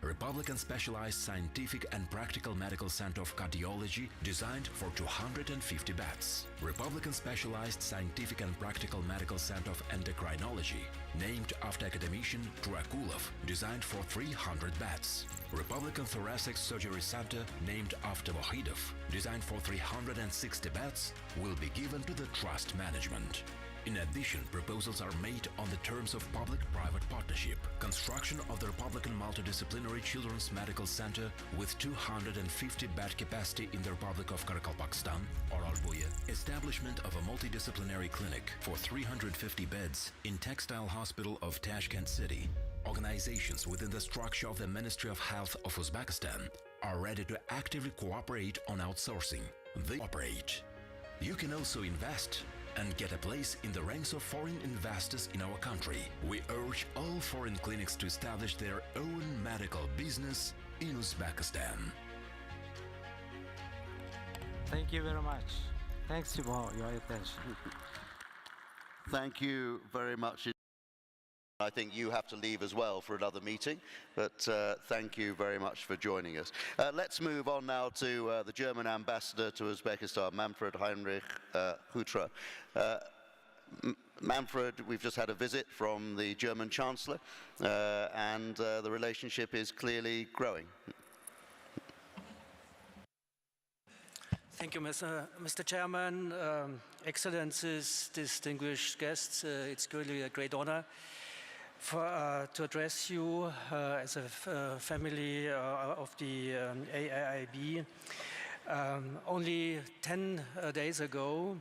Speaker 16: Republican Specialized Scientific and Practical Medical Center of Cardiology designed for 250 beds. Republican Specialized Scientific and Practical Medical Center of Endocrinology, named after academician Truakulov, designed for 300 beds. Republican Thoracic Surgery Center, named after Vahidov, designed for 360 beds, will be given to the trust management. In addition, proposals are made on the terms of public-private partnership, construction of the Republican Multidisciplinary Children's Medical Center with 250 bed capacity in the Republic of Karakalpakstan, or Alboya, establishment of a multidisciplinary clinic for 350 beds in Textile Hospital of Tashkent City, Organizations within the structure of the Ministry of Health of Uzbekistan are ready to actively cooperate on outsourcing. They operate. You can also invest and get a place in the ranks of foreign investors in our country. We urge all foreign clinics to establish their own medical business in Uzbekistan.
Speaker 14: Thank you very much. Thanks for your attention.
Speaker 2: Thank you very much. I think you have to leave as well for another meeting, but thank you very much for joining us. Let's move on now to the German ambassador to Uzbekistan, Manfred Heinrich Hutra. Manfred, we've just had a visit from the German Chancellor, and the relationship is clearly growing.
Speaker 17: Thank you, Mr. Chairman, Excellencies, distinguished guests. It's really a great honor to address you as a family of the AIIB. Only 10 days ago,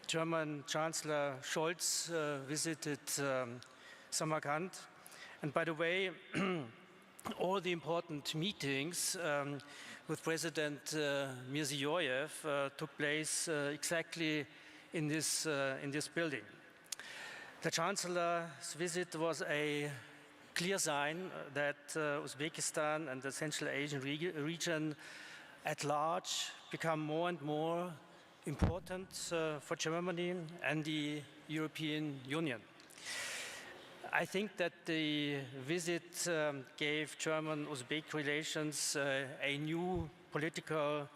Speaker 17: German Chancellor Scholz visited Samarkand. And by the way, all the important meetings with President Mirziyoyev took place exactly in this building. The Chancellor's visit was a clear sign that Uzbekistan and the Central Asian region at large become more and more important for Germany and the European Union. I think that the visit gave German-Uzbek relations a new political,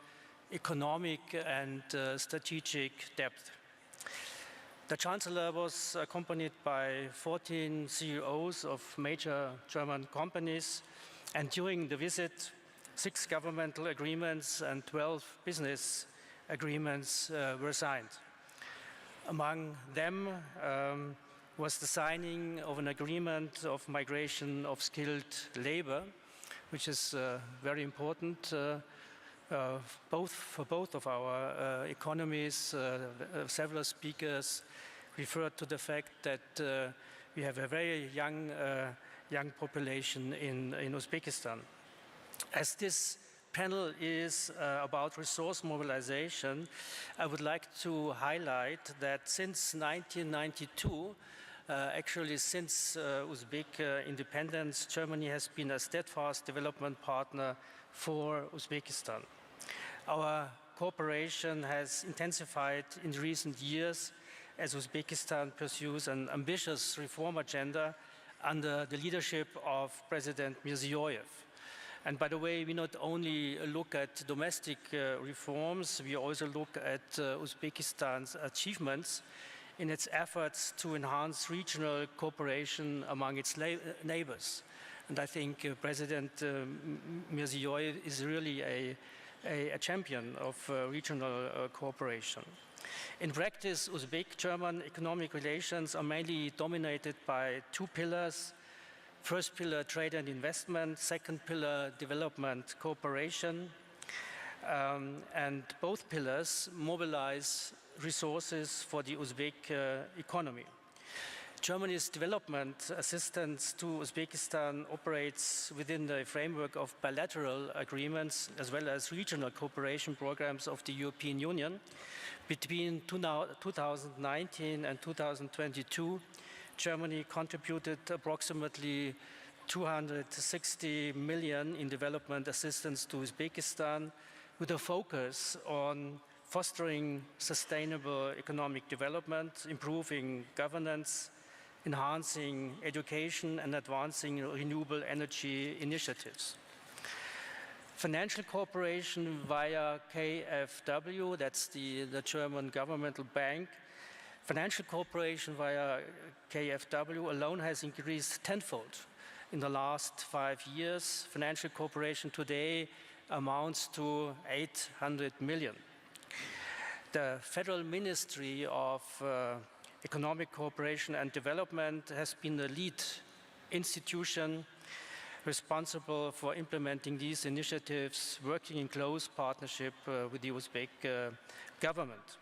Speaker 17: economic and strategic depth. The Chancellor was accompanied by 14 CEOs of major German companies, and during the visit, 6 governmental agreements and 12 business agreements were signed. Among them was the signing of an agreement of migration of skilled labor, which is very important for both of our economies. Several speakers referred to the fact that we have a very young population in Uzbekistan. As this panel is about resource mobilization, I would like to highlight that since 1992, actually since Uzbek independence, Germany has been a steadfast development partner for Uzbekistan. Our cooperation has intensified in recent years as Uzbekistan pursues an ambitious reform agenda under the leadership of President Mirziyoyev. And by the way, we not only look at domestic reforms, we also look at Uzbekistan's achievements in its efforts to enhance regional cooperation among its neighbors. And I think President Mirziyoyev is really a champion of regional cooperation. In practice, Uzbek-German economic relations are mainly dominated by 2 pillars. First pillar, trade and investment. Second pillar, development cooperation. And both pillars mobilize resources for the Uzbek economy. Germany's development assistance to Uzbekistan operates within the framework of bilateral agreements as well as regional cooperation programs of the European Union. Between 2019 and 2022, Germany contributed approximately 260 million in development assistance to Uzbekistan, with a focus on fostering sustainable economic development, improving governance, enhancing education, and advancing renewable energy initiatives. Financial cooperation via KfW, that's the German governmental bank. Financial cooperation via KfW alone has increased tenfold in the last 5 years. Financial cooperation today amounts to 800 million. The Federal Ministry of Economic Cooperation and Development has been the lead institution responsible for implementing these initiatives, working in close partnership with the Uzbek government.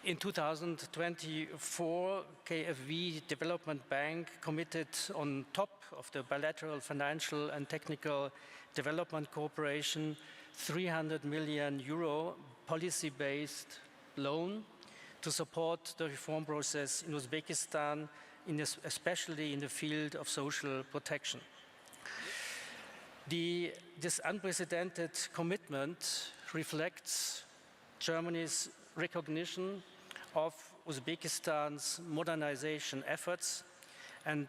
Speaker 17: In 2024, KfW Development Bank committed on top of the bilateral financial and technical development cooperation 300 million euro policy-based loan to support the reform process in Uzbekistan, especially in the field of social protection. This unprecedented commitment reflects Germany's recognition of Uzbekistan's modernization efforts and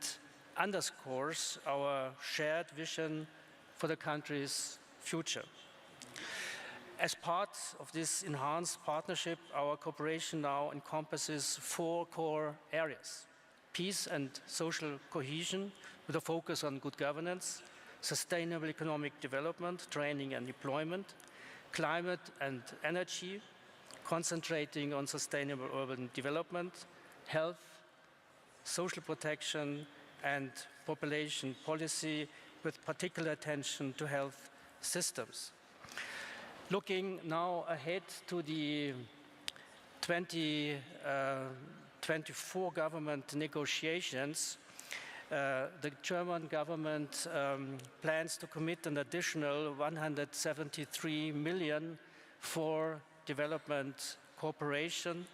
Speaker 17: underscores our shared vision for the country's future. As part of this enhanced partnership, our cooperation now encompasses 4 core areas: peace and social cohesion, with a focus on good governance; sustainable economic development, training and employment; climate and energy, concentrating on sustainable urban development; health, social protection, and population policy, with particular attention to health systems. Looking now ahead to the 2024 government negotiations, the German government plans to commit an additional 173 million for development cooperation,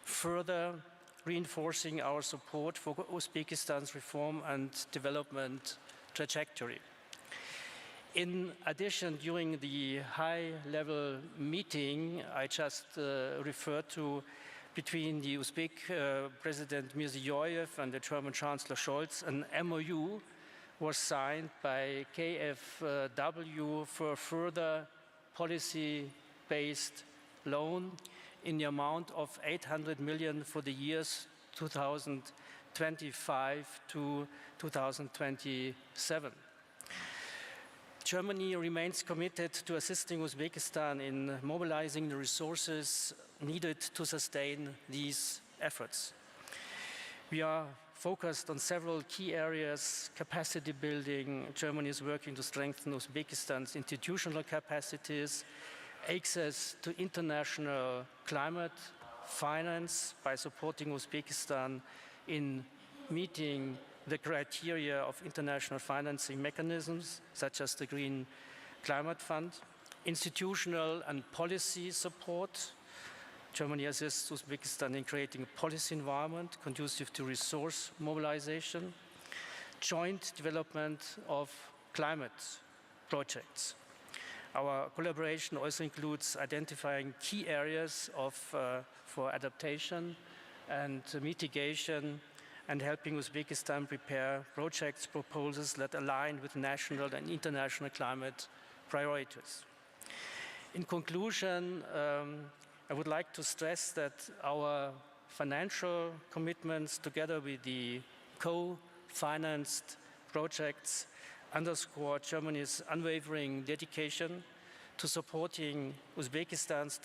Speaker 17: further reinforcing our support for Uzbekistan's reform and development trajectory. In addition, during the high-level meeting I just referred to between the Uzbek President Mirziyoyev and the German Chancellor Scholz, an MOU was signed by KfW for a further policy-based loan in the amount of 800 million for the years 2025 to 2027. Germany remains committed to assisting Uzbekistan in mobilizing the resources needed to sustain these efforts. We are focused on several key areas: capacity building. Germany is working to strengthen Uzbekistan's institutional capacities, access to international climate finance by supporting Uzbekistan in meeting the criteria of international financing mechanisms, such as the Green Climate Fund; institutional and policy support. Germany assists Uzbekistan in creating a policy environment conducive to resource mobilization; joint development of climate projects. Our collaboration also includes identifying key areas for adaptation and mitigation, and helping Uzbekistan prepare project proposals that align with national and international climate priorities. In conclusion, I would like to stress that our financial commitments, together with the co-financed projects, underscore Germany's unwavering dedication to supporting Uzbekistan's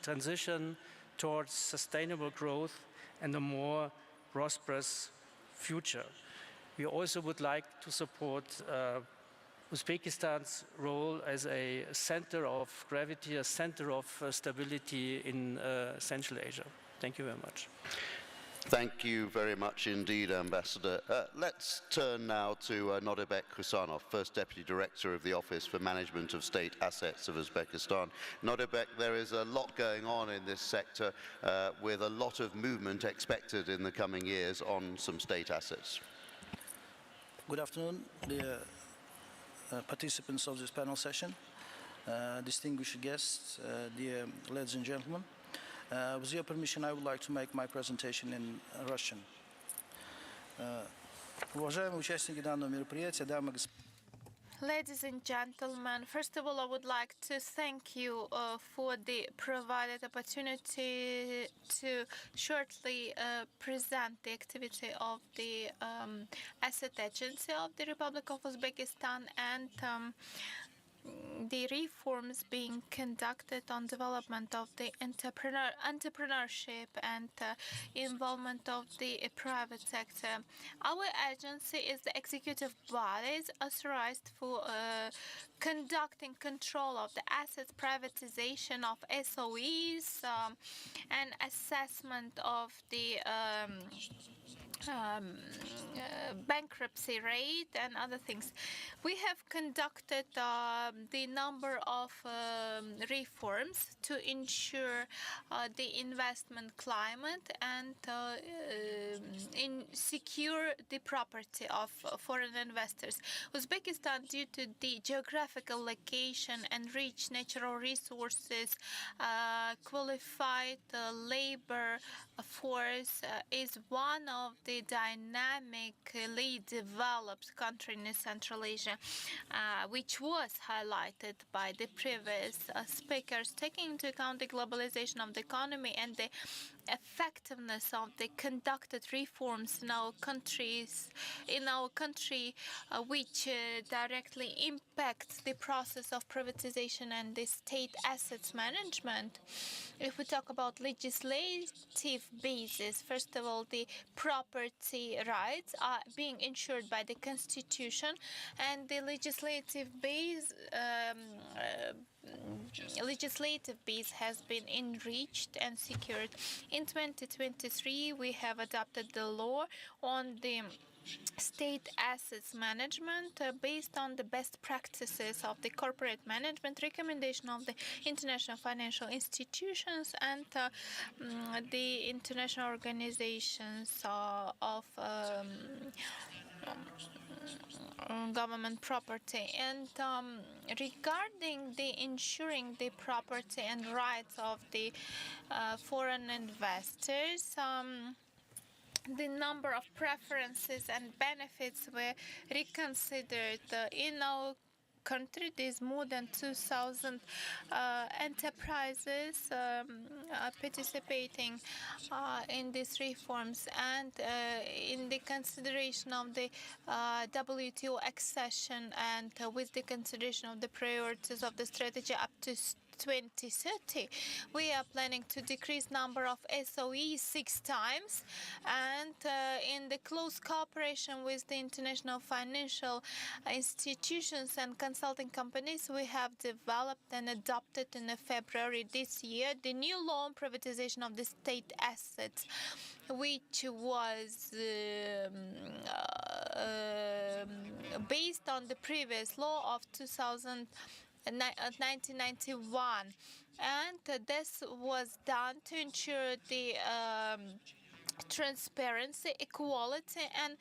Speaker 17: transition towards sustainable growth and a more prosperous future. We also would like to support Uzbekistan's role as a center of gravity, a center of stability in Central Asia. Thank you very much.
Speaker 2: Thank you very much indeed, Ambassador. Let's turn now to Nodebek Husanov, First Deputy Director of the Office for Management of State Assets of Uzbekistan. Nodebek, there is a lot going on in this sector with a lot of movement expected in the coming years on some state assets.
Speaker 18: Good afternoon, dear participants of this panel session, distinguished guests, dear ladies and gentlemen. With your permission, I would like to make my presentation in Russian. Уважаемые участники данного мероприятия, дамы и господа.
Speaker 15: Ladies and gentlemen, first of all, I would like to thank you for the provided opportunity to shortly present the activity of the Asset Agency of the Republic of Uzbekistan and
Speaker 12: the reforms being conducted on development of the entrepreneurship and involvement of the private sector. Our agency is the executive body authorized for conducting control of the assets, privatization of SOEs, and assessment of the bankruptcy rate and other things. We have conducted the number of reforms to ensure the investment climate and secure the property of foreign investors. Uzbekistan, due to the geographical location and rich natural resources, qualified labor force, is one of the dynamically developed country in Central Asia, which was highlighted by the previous speakers, taking into account the globalization of the economy and the effectiveness of the conducted reforms in our country, which directly impact the process of privatization and the state assets management. If we talk about legislative basis, first of all, the property rights are being ensured by the Constitution, and the legislative base has been enriched and secured. In 2023, we have adopted the law on the state assets management based on the best practices of the corporate management, recommendation of the international financial institutions and the international organizations of government property. And regarding the ensuring the property and rights of the foreign investors, the number of preferences and benefits were reconsidered in our country. There's more than 2,000 enterprises participating in these reforms, and in the consideration of the WTO accession and with the consideration of the priorities of the strategy up to 2030, we are planning to decrease number of SOEs 6 times, and in the close cooperation with the international financial institutions and consulting companies, we have developed and adopted in February this year the new law on privatization of the state assets, which was based on the previous law of 1991, and this was done to ensure the transparency, equality, and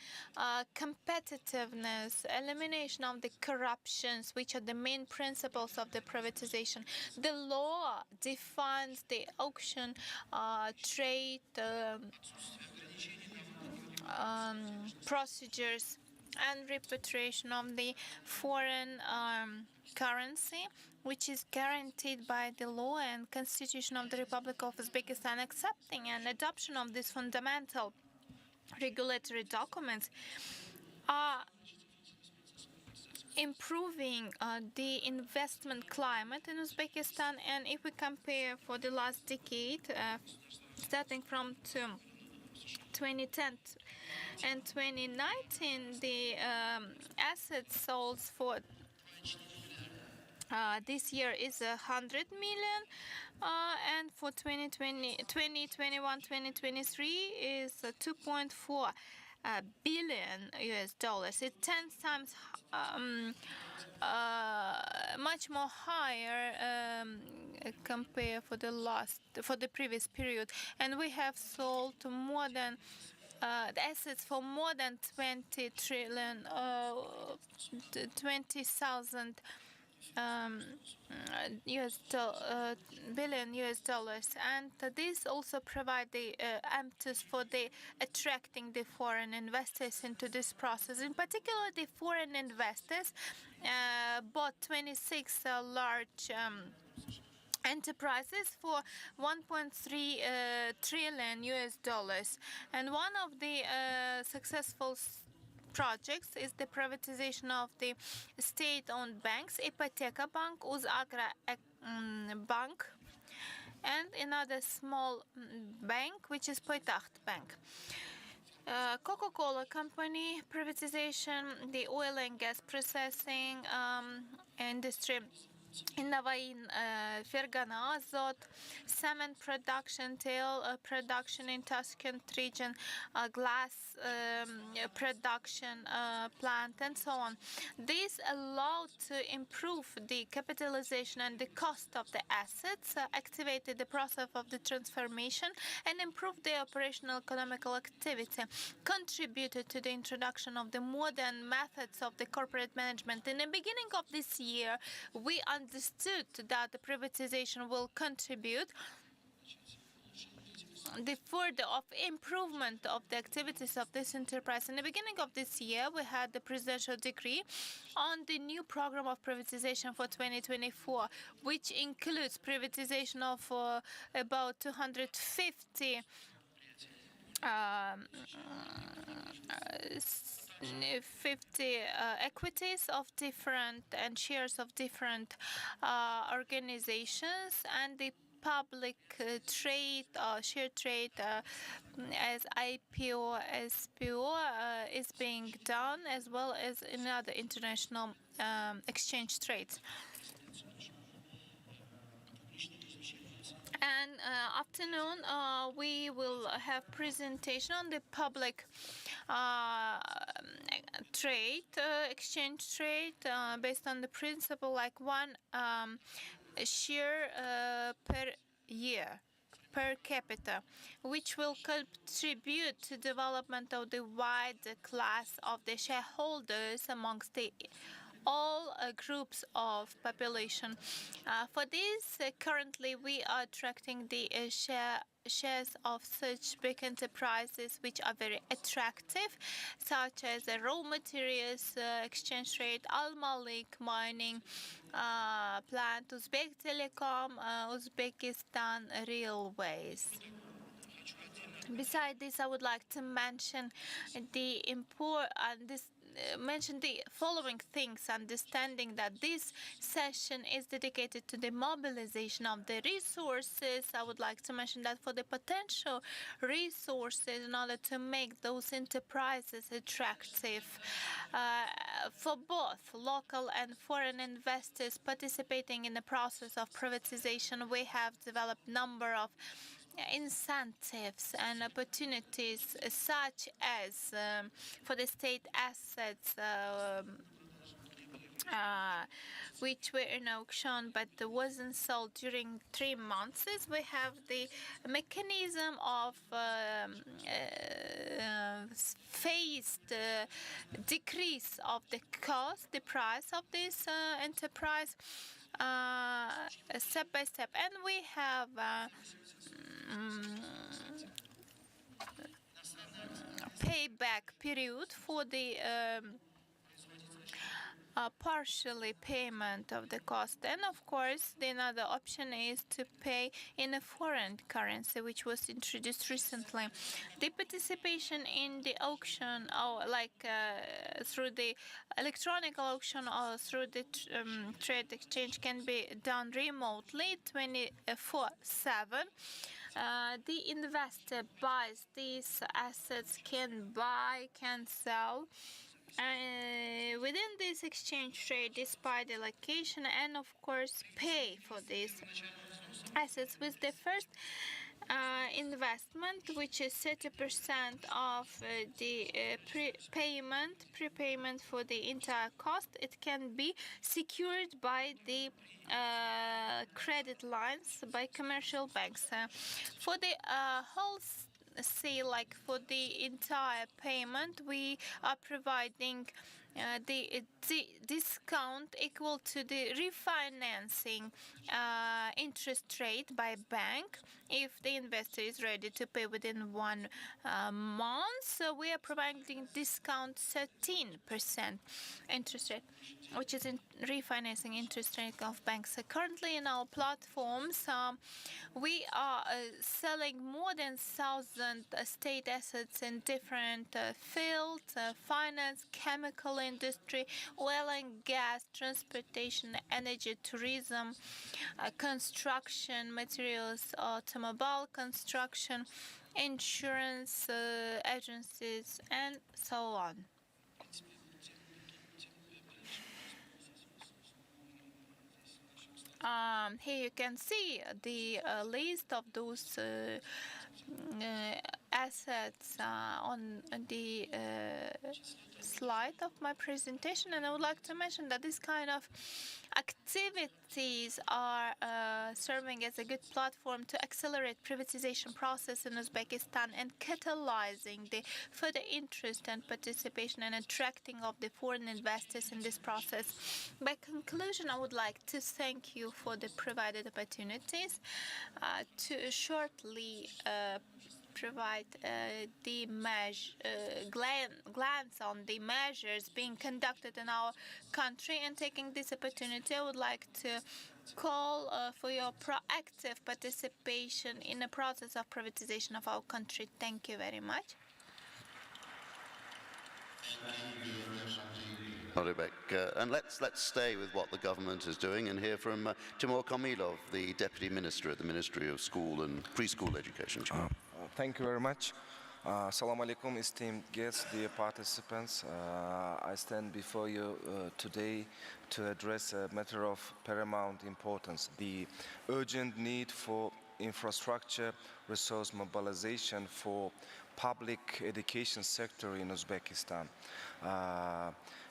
Speaker 12: competitiveness, elimination of the corruptions, which are the main principles of the privatization. The law defines the auction, trade, procedures, and repatriation of the foreign currency, which is guaranteed by the law and Constitution of the Republic of Uzbekistan. Accepting and adoption of these fundamental regulatory documents are improving the investment climate in Uzbekistan. And if we compare for the last decade, starting from 2010 and 2019, the assets sold for this year is 100 million, and for 2021-2023 is 2.4 billion US dollars. It's 10 times much more higher compared for the previous period, and we have sold more than the assets for more than 20 trillion, 20,000 billion US dollars, and this also provide the impetus for the attracting the foreign investors into this process. In particular, the foreign investors bought 26 large enterprises for 1.3 trillion US dollars, and one of the successful projects is the privatization of the state-owned banks, Ipoteka Bank, Uzagra Bank, and another small bank, which is Poytacht Bank. Coca-Cola Company privatization, the oil and gas processing industry in Navain, Fergana, Azot, cement production, tail production in Tuscan region, glass production plant, and so on. This allowed to improve the capitalization and the cost of the assets, activated the process of the transformation, and improved the operational economical activity, contributed to the introduction of the modern methods of the corporate management. In the beginning of this year, we understood that the privatization will contribute the further of improvement of the activities of this enterprise. In the beginning of this year, we had the presidential decree on the new program of privatization for 2024, which includes privatization of about 250 equities of different and shares of different organizations, and the public trade, share trade as IPO, SPO is being done, as well as in other international exchange trades. And afternoon, we will have presentation on the public trade, exchange trade, based on the principle like one share per year, per capita, which will contribute to development of the wide class of the shareholders amongst the all groups of population. For this, currently we are attracting the shares of such big enterprises which are very attractive, such as the raw materials exchange rate, Al Malik mining plant, Uzbek Telecom, Uzbekistan Railways. Besides this, I would like to mention the following things, understanding that this session is dedicated to the mobilization of the resources. I would like to mention that for the potential resources, in order to make those enterprises attractive for both local and foreign investors participating in the process of privatization, we have developed a number of incentives and opportunities, such as for the state assets which were in auction but wasn't sold during 3 months. We have the mechanism of phased decrease of the cost, the price of this enterprise, step by step. And we have payback period for the partially payment of the cost. And of course, the another option is to pay in a foreign currency, which was introduced recently. The participation in the auction, or through the electronic auction or through the trade exchange, can be done remotely 24/7. The investor buys these assets, can buy, can sell within this exchange trade despite the location, and of course pay for these assets with the first investment, which is 30% of the prepayment for the entire cost. It can be secured by the credit lines by commercial banks. For the whole say, like for the entire payment, we are providing the discount equal to the refinancing interest rate by bank if the investor is ready to pay within 1 month. So we are providing discount 13% interest rate, which is in refinancing interest rate of banks. So currently in our platforms, we are selling more than 1,000 state assets in different fields: finance, chemical industry, oil and gas, transportation, energy, tourism, construction materials, automobile construction, insurance agencies, and so on. Here you can see the list of those assets on the slide of my presentation, and I would like to mention that this kind of activities are serving as a good platform to accelerate privatization process in Uzbekistan and catalyzing the further interest and participation and attracting of the foreign investors in this process. By conclusion, I would like to thank you for the provided opportunities to shortly provide the glance on the measures being conducted in our country. And taking this opportunity, I would like to call for your proactive participation in the process of privatization of our country. Thank you very much.
Speaker 2: And let's stay with what the government is doing and hear from Timur Komilov, the Deputy Minister at the Ministry of School and Preschool Education.
Speaker 19: Thank you very much. Assalamu alaikum, esteemed guests, dear participants. I stand before you today to address a matter of paramount importance: the urgent need for infrastructure resource mobilization for public education sector in Uzbekistan.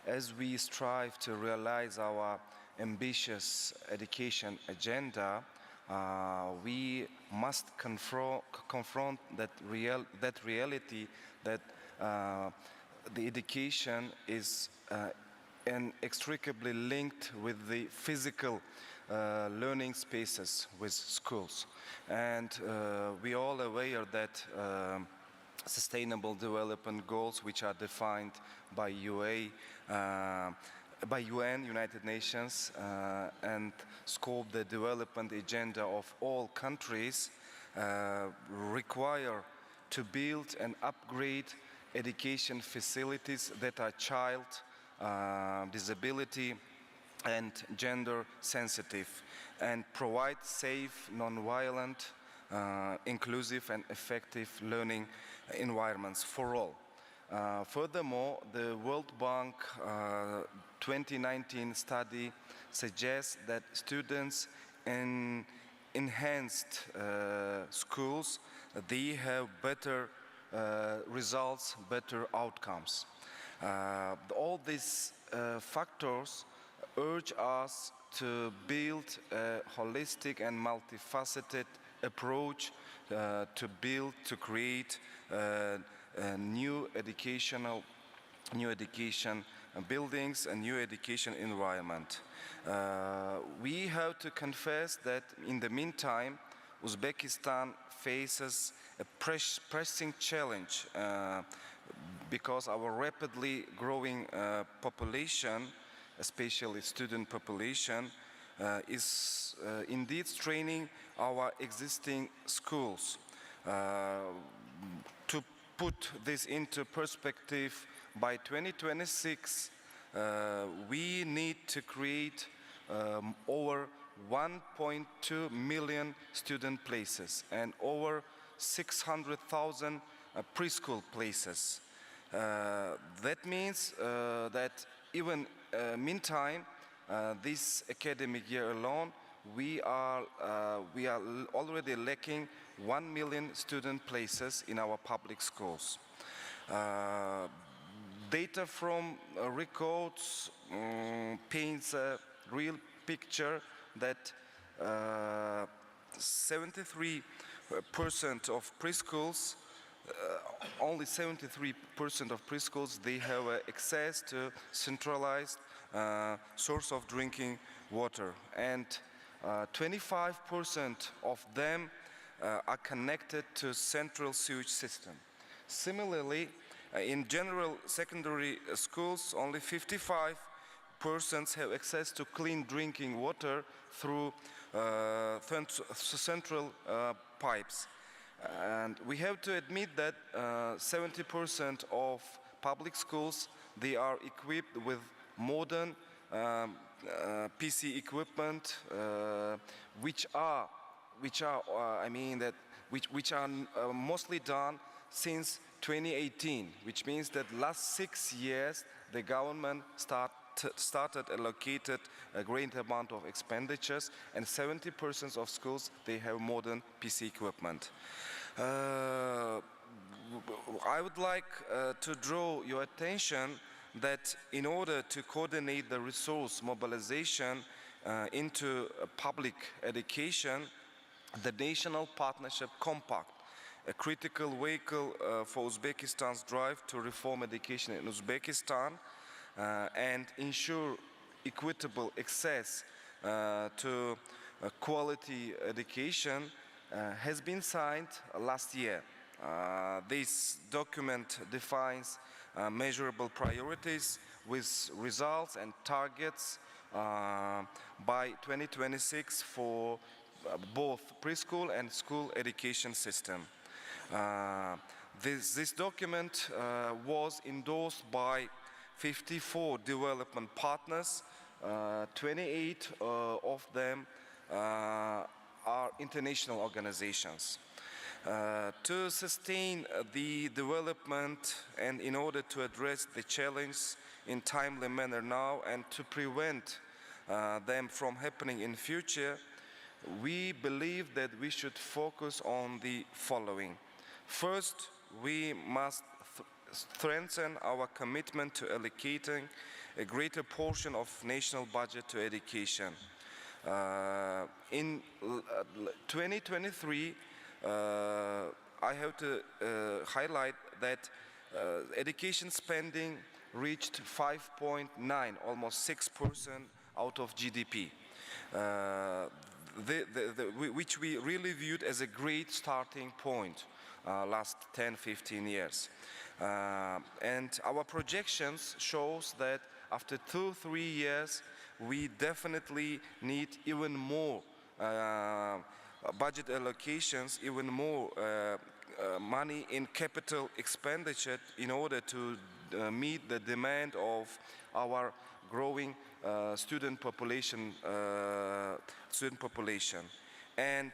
Speaker 19: As we strive to realize our ambitious education agenda, we must confront that reality that the education is inextricably linked with the physical learning spaces with schools. And we all aware that Sustainable Development Goals, which are defined by UN, United Nations, and scope the development agenda of all countries, require to build and upgrade education facilities that are child, disability, and gender sensitive, and provide safe, non-violent, inclusive and effective learning environments for all. Furthermore, the World Bank 2019 study suggests that students in enhanced schools, they have better results, better outcomes. All these factors urge us to build a holistic and multifaceted approach to create new education buildings and new education environment. We have to confess that in the meantime, Uzbekistan faces a pressing challenge because our rapidly growing population, especially student population, is indeed straining our existing schools. To put this into perspective, by 2026, we need to create over 1.2 million student places and over 600,000 preschool places. That means that even meantime, this academic year alone, we are already lacking 1 million student places in our public schools. Data from records paints a real picture that 73% of preschools only 73% of preschools, they have access to centralized source of drinking water, and 25% of them are connected to central sewage system. Similarly, in general secondary schools, only 55% have access to clean drinking water through central pipes. And we have to admit that 70% of public schools, they are equipped with modern PC equipment, which are mostly done since 2018, which means that last 6 years the government started allocated a great amount of expenditures, and 70% of schools, they have modern PC equipment. I would like to draw your attention that in order to coordinate the resource mobilization into public education, the National Partnership Compact, a critical vehicle for Uzbekistan's drive to reform education in Uzbekistan and ensure equitable access to quality education, has been signed last year. This document defines measurable priorities with results and targets by 2026 for both preschool and school education system. This document was endorsed by 54 development partners. 28 of them are international organizations. To sustain the development and in order to address the challenge in timely manner now and to prevent them from happening in future, we believe that we should focus on the following. First, we must strengthen our commitment to allocating a greater portion of national budget to education. In 2023, I have to highlight that education spending reached 5.9, almost 6% out of GDP, which we really viewed as a great starting point last 10-15 years. And our projections shows that after 2-3 years, we definitely need even more budget allocations, even more money in capital expenditure in order to meet the demand of our growing student population. And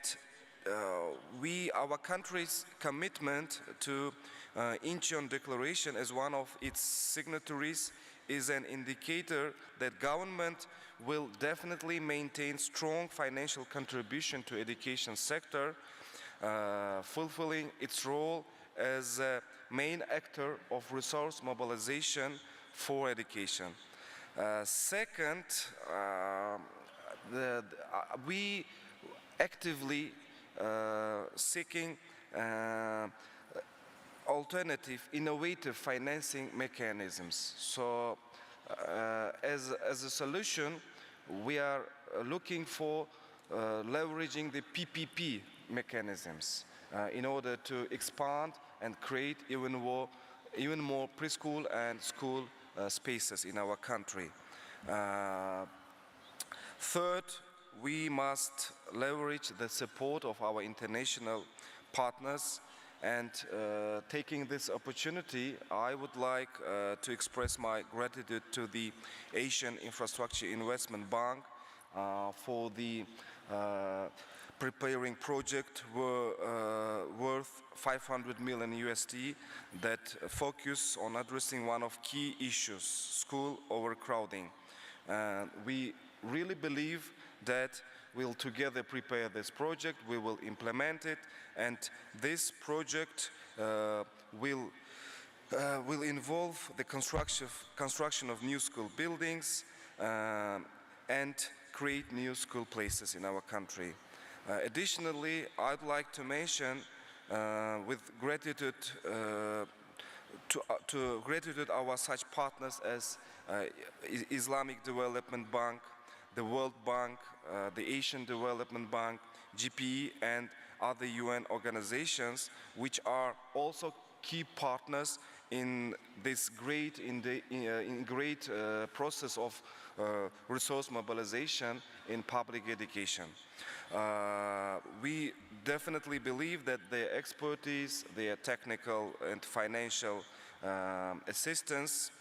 Speaker 19: our country's commitment to Incheon Declaration as one of its signatories is an indicator that government will definitely maintain strong financial contribution to education sector, fulfilling its role as a main actor of resource mobilization for education. Second, we actively seeking alternative, innovative financing mechanisms. So, as a solution, we are looking for leveraging the PPP mechanisms in order to expand and create even more preschool and school spaces in our country. Third, we must leverage the support of our international partners, and taking this opportunity, I would like to express my gratitude to the Asian Infrastructure Investment Bank for the preparing project worth 500 million USD that focus on addressing one of key issues, school overcrowding. We really believe that we'll together prepare this project, we will implement it, and this project will involve the construction of new school buildings and create new school places in our country. Additionally, I'd like to mention with gratitude to gratitude our such partners as Islamic Development Bank, the World Bank, the Asian Development Bank, GPE, and other UN organizations, which are also key partners in this great process of resource mobilization in public education. We definitely believe that their expertise, their technical and financial assistance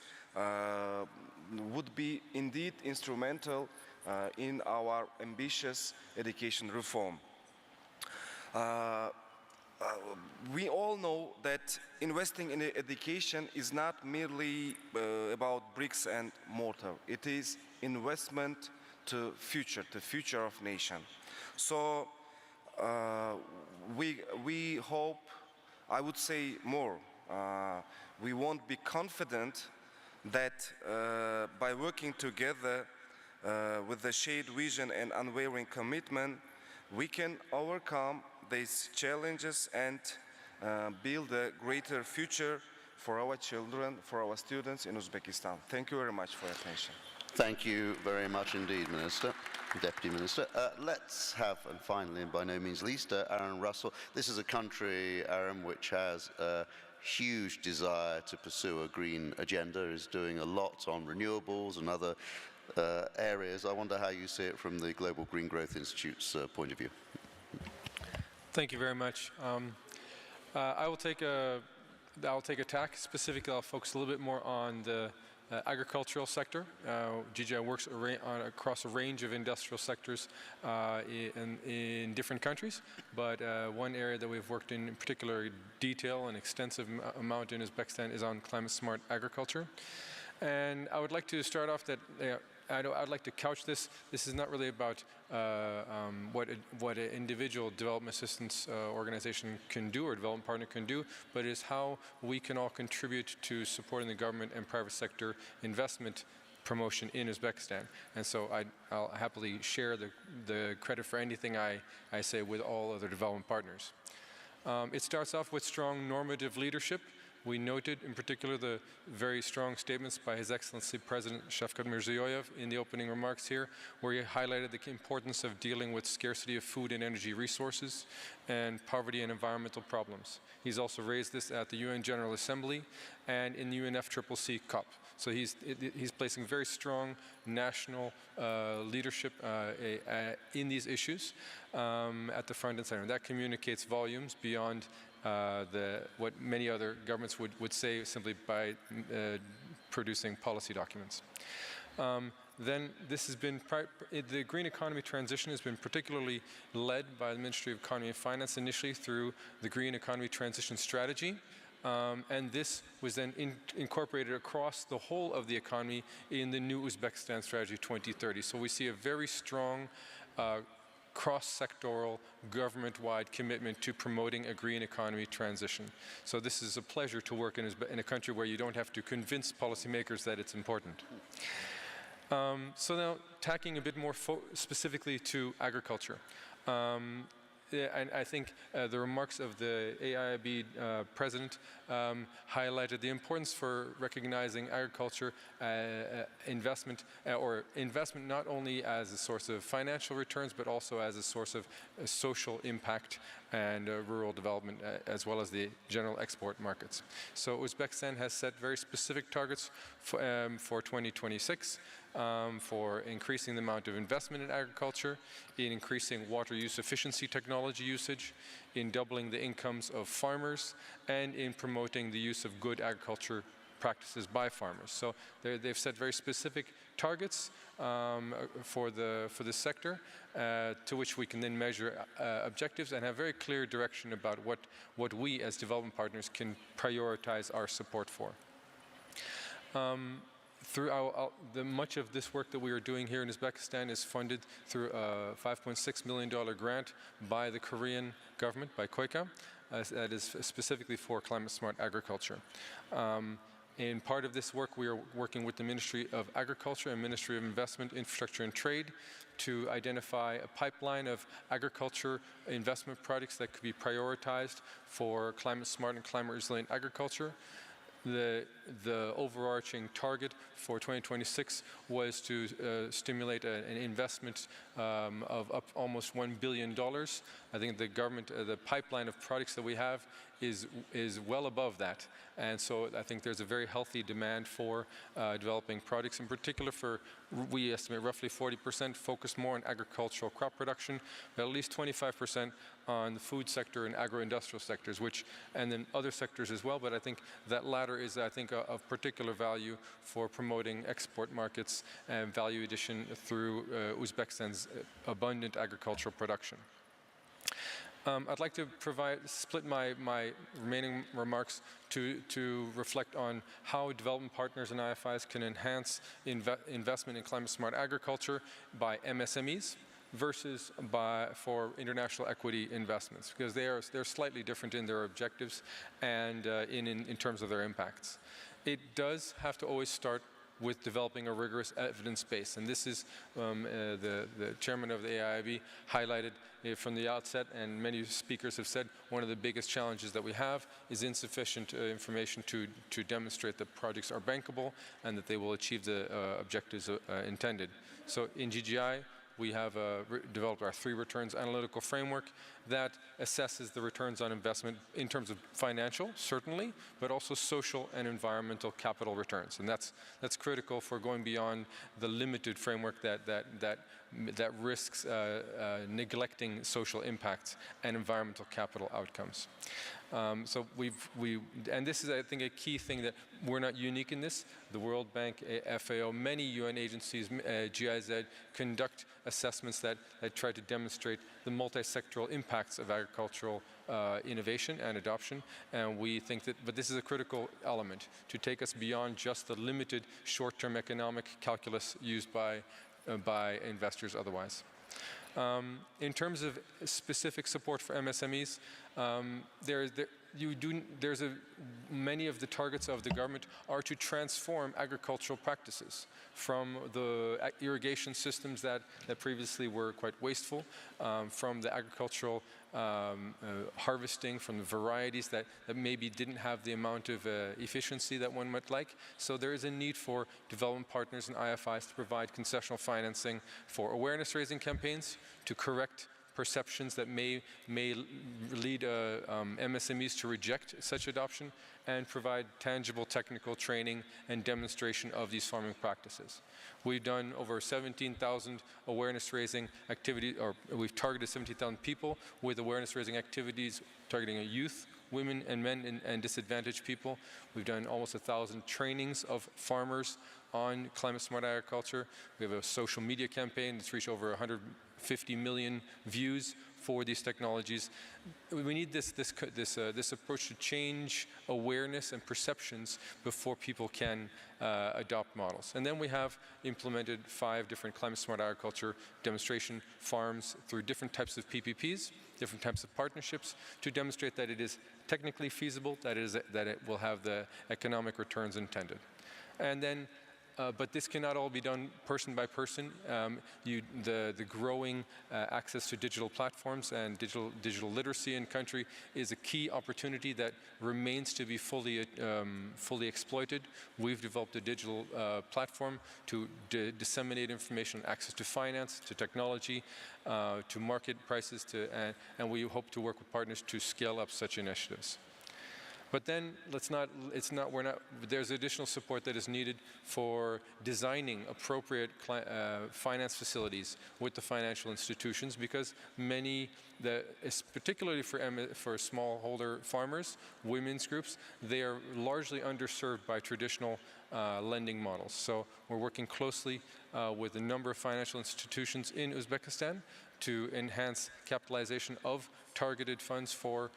Speaker 19: would be indeed instrumental in our ambitious education reform. We all know that investing in education is not merely about bricks and mortar. It is investment to the future of nation. So we hope, I would say more, we won't be confident that by working together with the shared vision and unwavering commitment, we can overcome these challenges and build a greater future for our children, for our students in Uzbekistan. Thank you very much for your attention.
Speaker 2: Thank you very much indeed, Minister, Deputy Minister. Let's have, and finally, and by no means least, Aaron Russell. This is a country, Aaron, which has a huge desire to pursue a green agenda, is doing a lot on renewables and other areas. I wonder how you see it from the Global Green Growth Institute's point of view.
Speaker 20: Thank you very much. I'll take a tack. Specifically, I'll focus a little bit more on the agricultural sector. GGI works across a range of industrial sectors in different countries, but one area that we've worked in particular detail and extensive amount in Uzbekistan is on climate-smart agriculture. And I would like to start off that I'd like to couch this. This is not really about what an individual development assistance organization can do or development partner can do, but is how we can all contribute to supporting the government and private sector investment promotion in Uzbekistan. And so I'll happily share the credit for anything I say with all other development partners. It starts off with strong normative leadership. We noted in particular the very strong statements by His Excellency President Shavkat Mirziyoyev in the opening remarks here, where he highlighted the importance of dealing with scarcity of food and energy resources and poverty and environmental problems. He's also raised this at the UN General Assembly and in the UNFCCC COP. So he's placing very strong national leadership in these issues at the front and center. And that communicates volumes beyond what many other governments would say simply by producing policy documents. Then this has been, the green economy transition has been particularly led by the Ministry of Economy and Finance initially through the Green Economy Transition Strategy. And this was then incorporated across the whole of the economy in the new Uzbekistan Strategy 2030. So we see a very strong cross-sectoral, government-wide commitment to promoting a green economy transition. So this is a pleasure to work in a country where you don't have to convince policymakers that it's important. So now, tacking a bit more specifically to agriculture. And I think the remarks of the AIIB president highlighted the importance for recognizing agriculture investment not only as a source of financial returns, but also as a source of social impact and rural development, as well as the general export markets. So Uzbekistan has set very specific targets for 2026. For increasing the amount of investment in agriculture, in increasing water use efficiency technology usage, in doubling the incomes of farmers, and in promoting the use of good agriculture practices by farmers. So they've set very specific targets for this sector, to which we can then measure objectives and have very clear direction about what we as development partners can prioritize our support for. Through much of this work that we are doing here in Uzbekistan is funded through a $5.6 million grant by the Korean government, by KOICA, that is specifically for climate-smart agriculture. In part of this work, we are working with the Ministry of Agriculture and Ministry of Investment, Infrastructure and Trade to identify a pipeline of agriculture investment projects that could be prioritized for climate smart and climate resilient agriculture. The overarching target for 2026 was to stimulate an investment of up almost $1 billion. I think the government, the pipeline of projects that we have is well above that. And so I think there's a very healthy demand for developing projects, in particular for, we estimate roughly 40% focused more on agricultural crop production, but at least 25% on the food sector and agro-industrial sectors, and then other sectors as well. But I think that latter is, I think, of particular value for promoting export markets and value addition through Uzbekistan's abundant agricultural production. I'd like to split my remaining remarks to reflect on how development partners and IFIs can enhance investment in climate smart agriculture by MSMEs versus for international equity investments, because they're slightly different in their objectives and in terms of their impacts. It does have to always start with developing a rigorous evidence base. And this is the chairman of the AIIB highlighted from the outset, and many speakers have said one of the biggest challenges that we have is insufficient information to demonstrate that projects are bankable and that they will achieve the objectives intended. So in GGI, we have developed our 3 returns analytical framework that assesses the returns on investment in terms of financial, certainly, but also social and environmental capital returns. And that's critical for going beyond the limited framework that risks neglecting social impacts and environmental capital outcomes. So and this is, I think, a key thing that we're not unique in this. The World Bank, FAO, many UN agencies, GIZ, conduct assessments that try to demonstrate the multi-sectoral impacts of agricultural innovation and adoption. And we think that, but this is a critical element to take us beyond just the limited short-term economic calculus used by investors otherwise. In terms of specific support for MSMEs, many of the targets of the government are to transform agricultural practices from the irrigation systems that previously were quite wasteful, from the agricultural harvesting, from the varieties that maybe didn't have the amount of efficiency that one might like. So there is a need for development partners and IFIs to provide concessional financing for awareness raising campaigns to correct perceptions that may lead MSMEs to reject such adoption, and provide tangible technical training and demonstration of these farming practices. We've done over 17,000 awareness-raising activities, or we've targeted 17,000 people with awareness-raising activities targeting youth, women and men and disadvantaged people. We've done almost 1,000 trainings of farmers on climate-smart agriculture. We have a social media campaign that's reached over 150 million views for these technologies. We need this approach to change awareness and perceptions before people can adopt models. And then we have implemented 5 different climate-smart agriculture demonstration farms through different types of PPPs, different types of partnerships, to demonstrate that it is technically feasible, that it will have the economic returns intended. And then but this cannot all be done person by person. The growing access to digital platforms and digital literacy in country is a key opportunity that remains to be fully exploited. We've developed a digital platform to disseminate information, access to finance, to technology, to market prices, and we hope to work with partners to scale up such initiatives. But then there's additional support that is needed for designing appropriate finance facilities with the financial institutions, because particularly for smallholder farmers, women's groups, they are largely underserved by traditional lending models. So we're working closely with a number of financial institutions in Uzbekistan to enhance capitalization of targeted funds for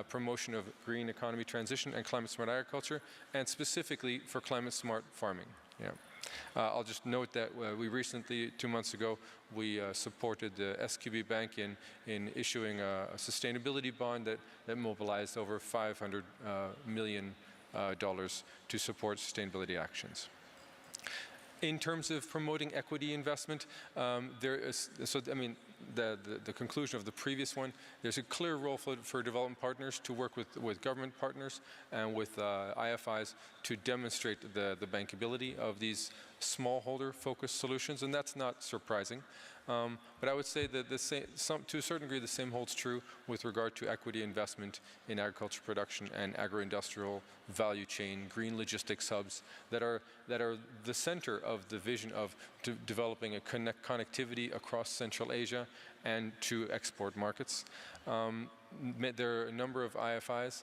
Speaker 20: promotion of green economy transition and climate-smart agriculture, and specifically for climate-smart farming. Yeah. I'll just note that we recently, 2 months ago, we supported the SQB Bank in issuing a sustainability bond that mobilized over $500 million to support sustainability actions. In terms of promoting equity investment, the conclusion of the previous one, there's a clear role for development partners to work with government partners and with IFIs to demonstrate the bankability of these smallholder focused solutions, and that's not surprising. But I would say that to a certain degree the same holds true with regard to equity investment in agriculture production and agro-industrial value chain, green logistics hubs that are the center of the vision of developing a connectivity across Central Asia and to export markets. There are a number of IFIs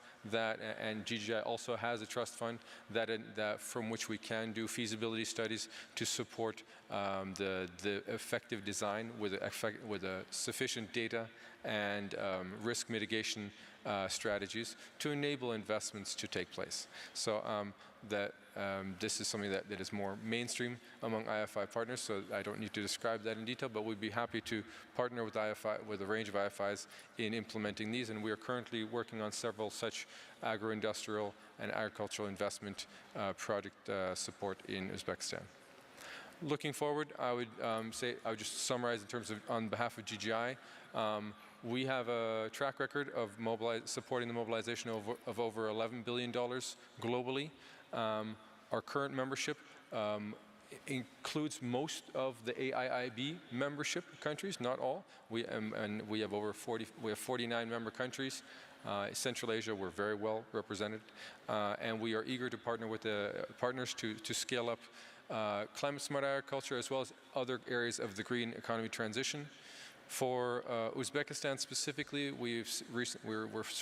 Speaker 20: and GGI also has a trust fund from which we can do feasibility studies to support the effective design with sufficient data and risk mitigation strategies to enable investments to take place. So this is something that is more mainstream among IFI partners, so I don't need to describe that in detail, but we'd be happy to partner with a range of IFIs in implementing these, and we are currently working on several such agro-industrial and agricultural investment project support in Uzbekistan. Looking forward, I would just summarize in terms of on behalf of GGI. We have a track record of supporting the mobilization of over $11 billion globally. Our current membership includes most of the AIIB membership countries, not all. We have 49 member countries. Central Asia, we're very well represented, and we are eager to partner with the partners to scale up climate-smart agriculture as well as other areas of the green economy transition. For Uzbekistan specifically, we're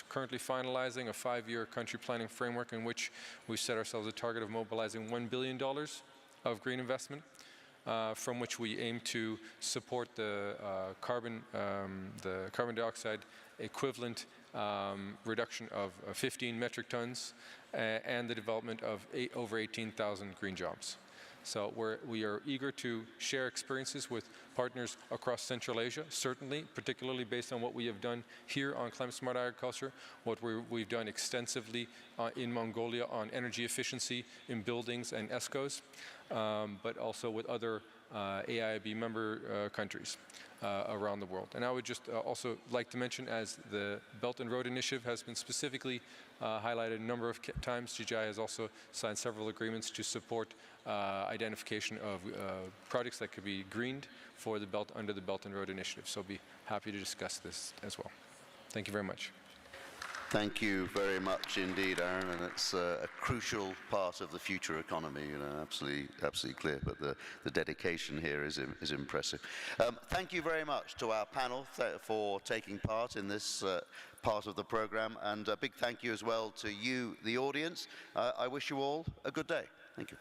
Speaker 20: currently finalizing a 5-year country planning framework in which we set ourselves a target of mobilizing $1 billion of green investment, from which we aim to support the carbon dioxide equivalent reduction of 15 metric tons and the development of over 18,000 green jobs. So we are eager to share experiences with partners across Central Asia, certainly, particularly based on what we have done here on climate-smart agriculture, what we've done extensively in Mongolia on energy efficiency in buildings and ESCOs, but also with other AIIB member countries around the world. And I would just also like to mention, as the Belt and Road Initiative has been specifically highlighted a number of times, GGI has also signed several agreements to support identification of projects that could be greened for under the Belt and Road Initiative. So I'll be happy to discuss this as well. Thank you very much.
Speaker 2: Thank you very much indeed, Aaron, and it's a crucial part of the future economy, absolutely clear, but the dedication here is impressive. Thank you very much to our panel for taking part in this part of the program, and a big thank you as well to you, the audience. I wish you all a good day. Thank you.